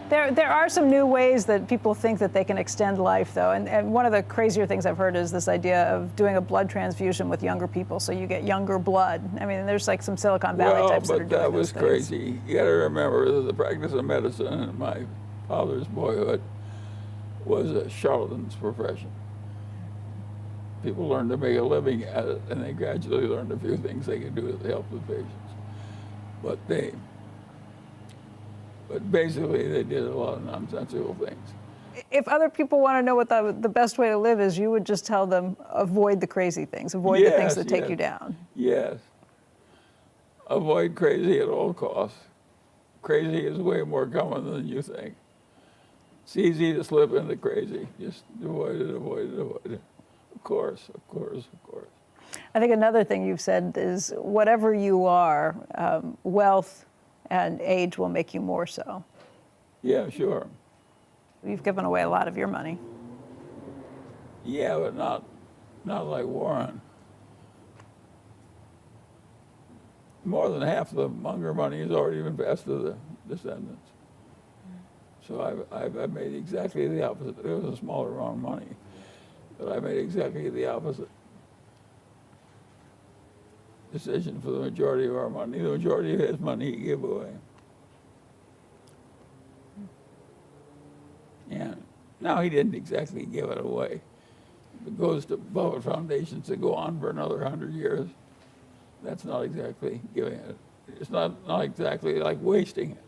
There are some new ways that people think that they can extend life, though. And one of the crazier things I've heard is this idea of doing a blood transfusion with younger people, so you get younger blood. I mean, there's some Silicon Valley types that are doing those things. But that was crazy. You got to remember that the practice of medicine in my father's boyhood was a charlatan's profession. People learned to make a living at it, and they gradually learned a few things they could do to help the patients. But basically, they did a lot of nonsensical things. If other people want to know what the best way to live is, you would just tell them, avoid the crazy things, avoid the things that take you down. Yes. Avoid crazy at all costs. Crazy is way more common than you think. It's easy to slip into crazy. Just avoid it, avoid it, avoid it. Of Of course, of course, of course. I think another thing you've said is whatever you are, wealth and age will make you more so. Yeah, sure. You've given away a lot of your money. Yeah, but not like Warren. More than half of the Munger money has already been passed to the descendants. So I've made exactly the opposite. It was a smaller amount of money, but I made exactly the opposite decision for the majority of our money. The majority of his money he gave away. And now he didn't exactly give it away. It goes to Buffett foundations that go on for another 100 years. That's not exactly giving it. It's not exactly like wasting it.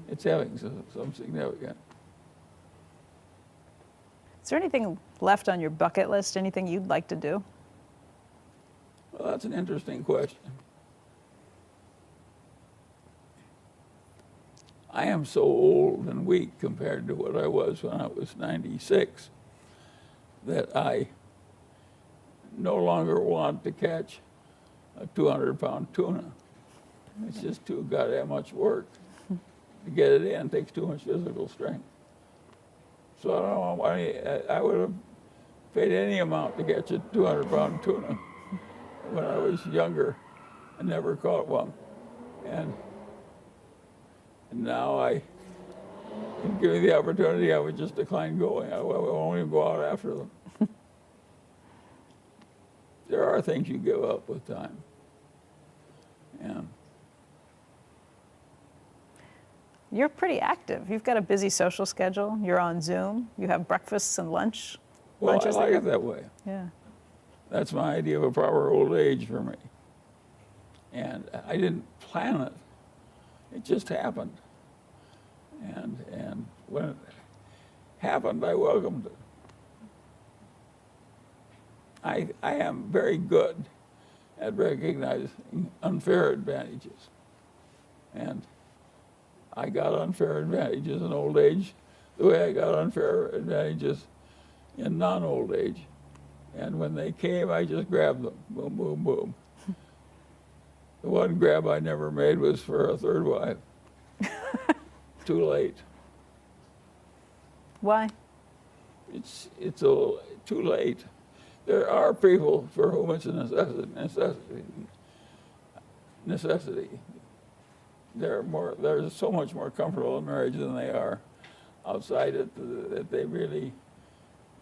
It's having some significance. Is there anything left on your bucket list, anything you'd like to do? Well, that's an interesting question. I am so old and weak compared to what I was when I was 96 that I no longer want to catch a 200-pound tuna. It's just too goddamn much work. To get it in takes too much physical strength. So I don't know why I would have paid any amount to catch a 200-pound tuna when I was younger and never caught one. And now if you give me the opportunity, I would just decline going. I won't even go out after them. There are things you give up with time. And you're pretty active. You've got a busy social schedule. You're on Zoom. You have breakfasts and lunch. Well, I like it that way. Yeah. That's my idea of a proper old age for me. And I didn't plan it. It just happened. And when it happened, I welcomed it. I am very good at recognizing unfair advantages. And I got unfair advantages in old age the way I got unfair advantages in non-old age. And when they came, I just grabbed them. Boom, boom, boom. The one grab I never made was for a third wife. Too late. Why? It's a little too late. There are people for whom it's a necessity. They're so much more comfortable in marriage than they are outside it, that they really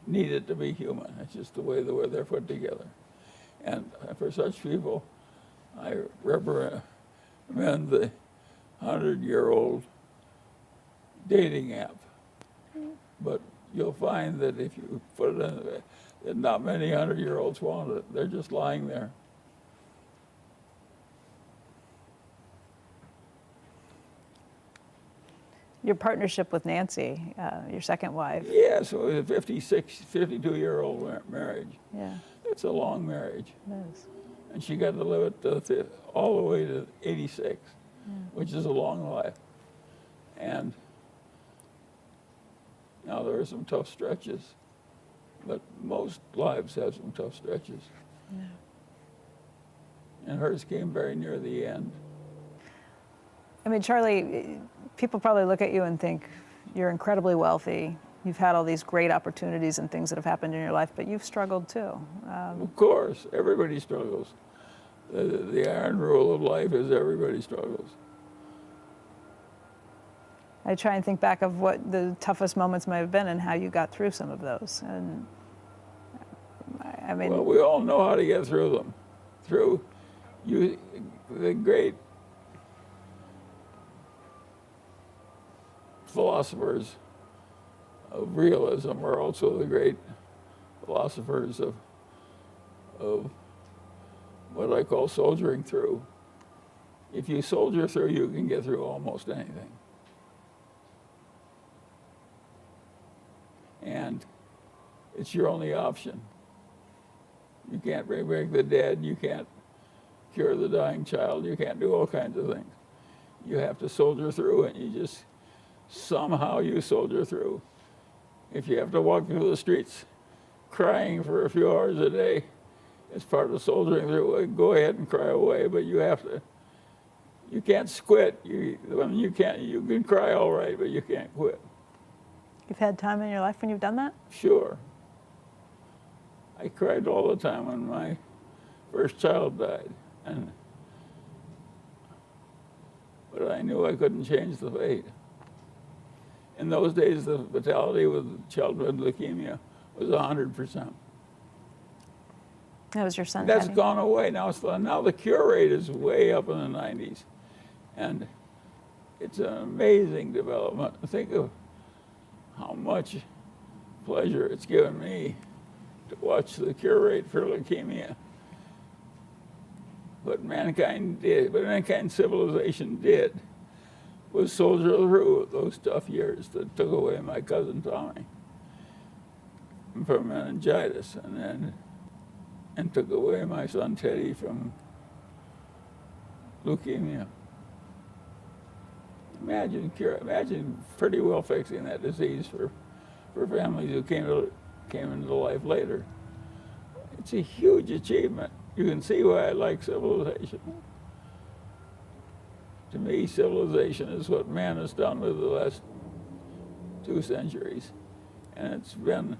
need it to be human. It's just the way they're put together. And for such people, I recommend the 100-year-old dating app. But you'll find that if you put it in, that not many 100-year-olds want it. They're just lying there. Your partnership with Nancy, your second wife. Yeah, so it was a 52-year-old marriage. Yeah. It's a long marriage. It is. And she got to live it all the way to 86, which is a long life. And now there are some tough stretches, but most lives have some tough stretches. Yeah. And hers came very near the end. I mean, Charlie, people probably look at you and think you're incredibly wealthy. You've had all these great opportunities and things that have happened in your life, but you've struggled too. Of course, everybody struggles. The iron rule of life is everybody struggles. I try and think back of what the toughest moments might have been and how you got through some of those. And I mean, well, we all know how to get through them. The great philosophers of realism are also the great philosophers of what I call soldiering through. If you soldier through, you can get through almost anything. And it's your only option. You can't bring back the dead, you can't cure the dying child, you can't do all kinds of things. You have to soldier through, and you just, somehow you soldier through. If you have to walk through the streets crying for a few hours a day is part of soldiering through. Go ahead and cry away, but you have to. You can't quit. You can cry all right, but you can't quit. You've had time in your life when you've done that? Sure. I cried all the time when my first child died, but I knew I couldn't change the fate. In those days, the fatality with childhood leukemia was 100%. That was your son. That's gone away now. Now the cure rate is way up in the 90s, and it's an amazing development. Think of how much pleasure it's given me to watch the cure rate for leukemia. What mankind did, what mankind civilization did, was soldier through those tough years that took away my cousin Tommy from meningitis, and took away my son Teddy from leukemia. Imagine pretty well fixing that disease for families who came into life later. It's a huge achievement. You can see why I like civilization. To me, civilization is what man has done over the last 2 centuries, and it's been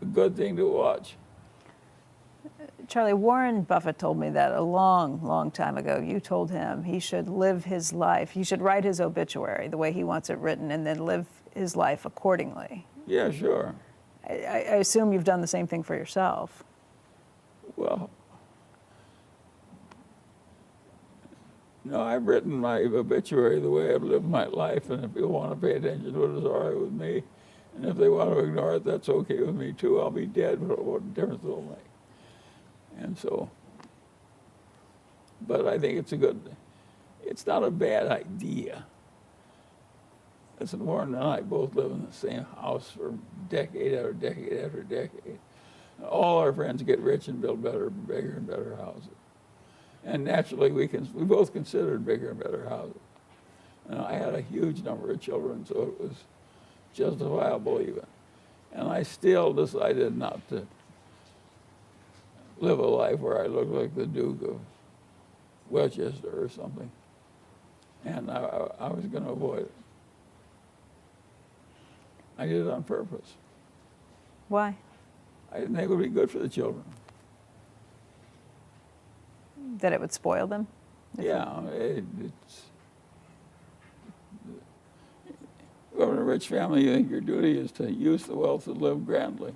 a good thing to watch. Charlie, Warren Buffett told me that a long, long time ago. You told him he should live his life. He should write his obituary the way he wants it written and then live his life accordingly. Yeah, sure. I assume you've done the same thing for yourself. Well, no, I've written my obituary the way I've lived my life, and if people want to pay attention to it, it's all right with me. And if they want to ignore it, that's okay with me too. I'll be dead, but what difference will it make? And so, but I think it's not a bad idea. Listen, Warren and I both live in the same house for decade after decade after decade. All our friends get rich and build better, bigger and better houses. And naturally, we both considered bigger and better houses. And I had a huge number of children, so it was justifiable even. And I still decided not to live a life where I look like the Duke of Westchester or something. And I was going to avoid it. I did it on purpose. Why? I didn't think it would be good for the children. That it would spoil them? Yeah, it's. If you're in a rich family, you think your duty is to use the wealth to live grandly.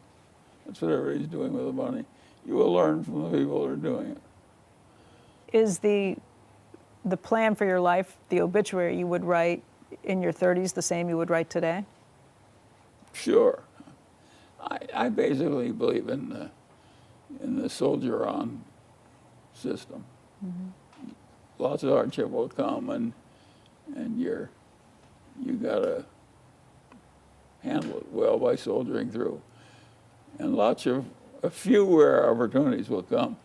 That's what everybody's doing with the money. You will learn from the people that are doing it. Is the plan for your life, the obituary you would write in your 30s, the same you would write today? Sure. I basically believe in the soldier-on system. Mm-hmm. Lots of hardship will come, and you gotta handle it well by soldiering through. And a few rare opportunities will come.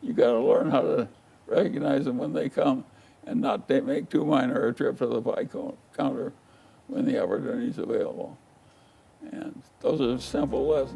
You gotta learn how to recognize them when they come, and not make too minor a trip to the pie counter when the opportunity is available. And those are simple lessons.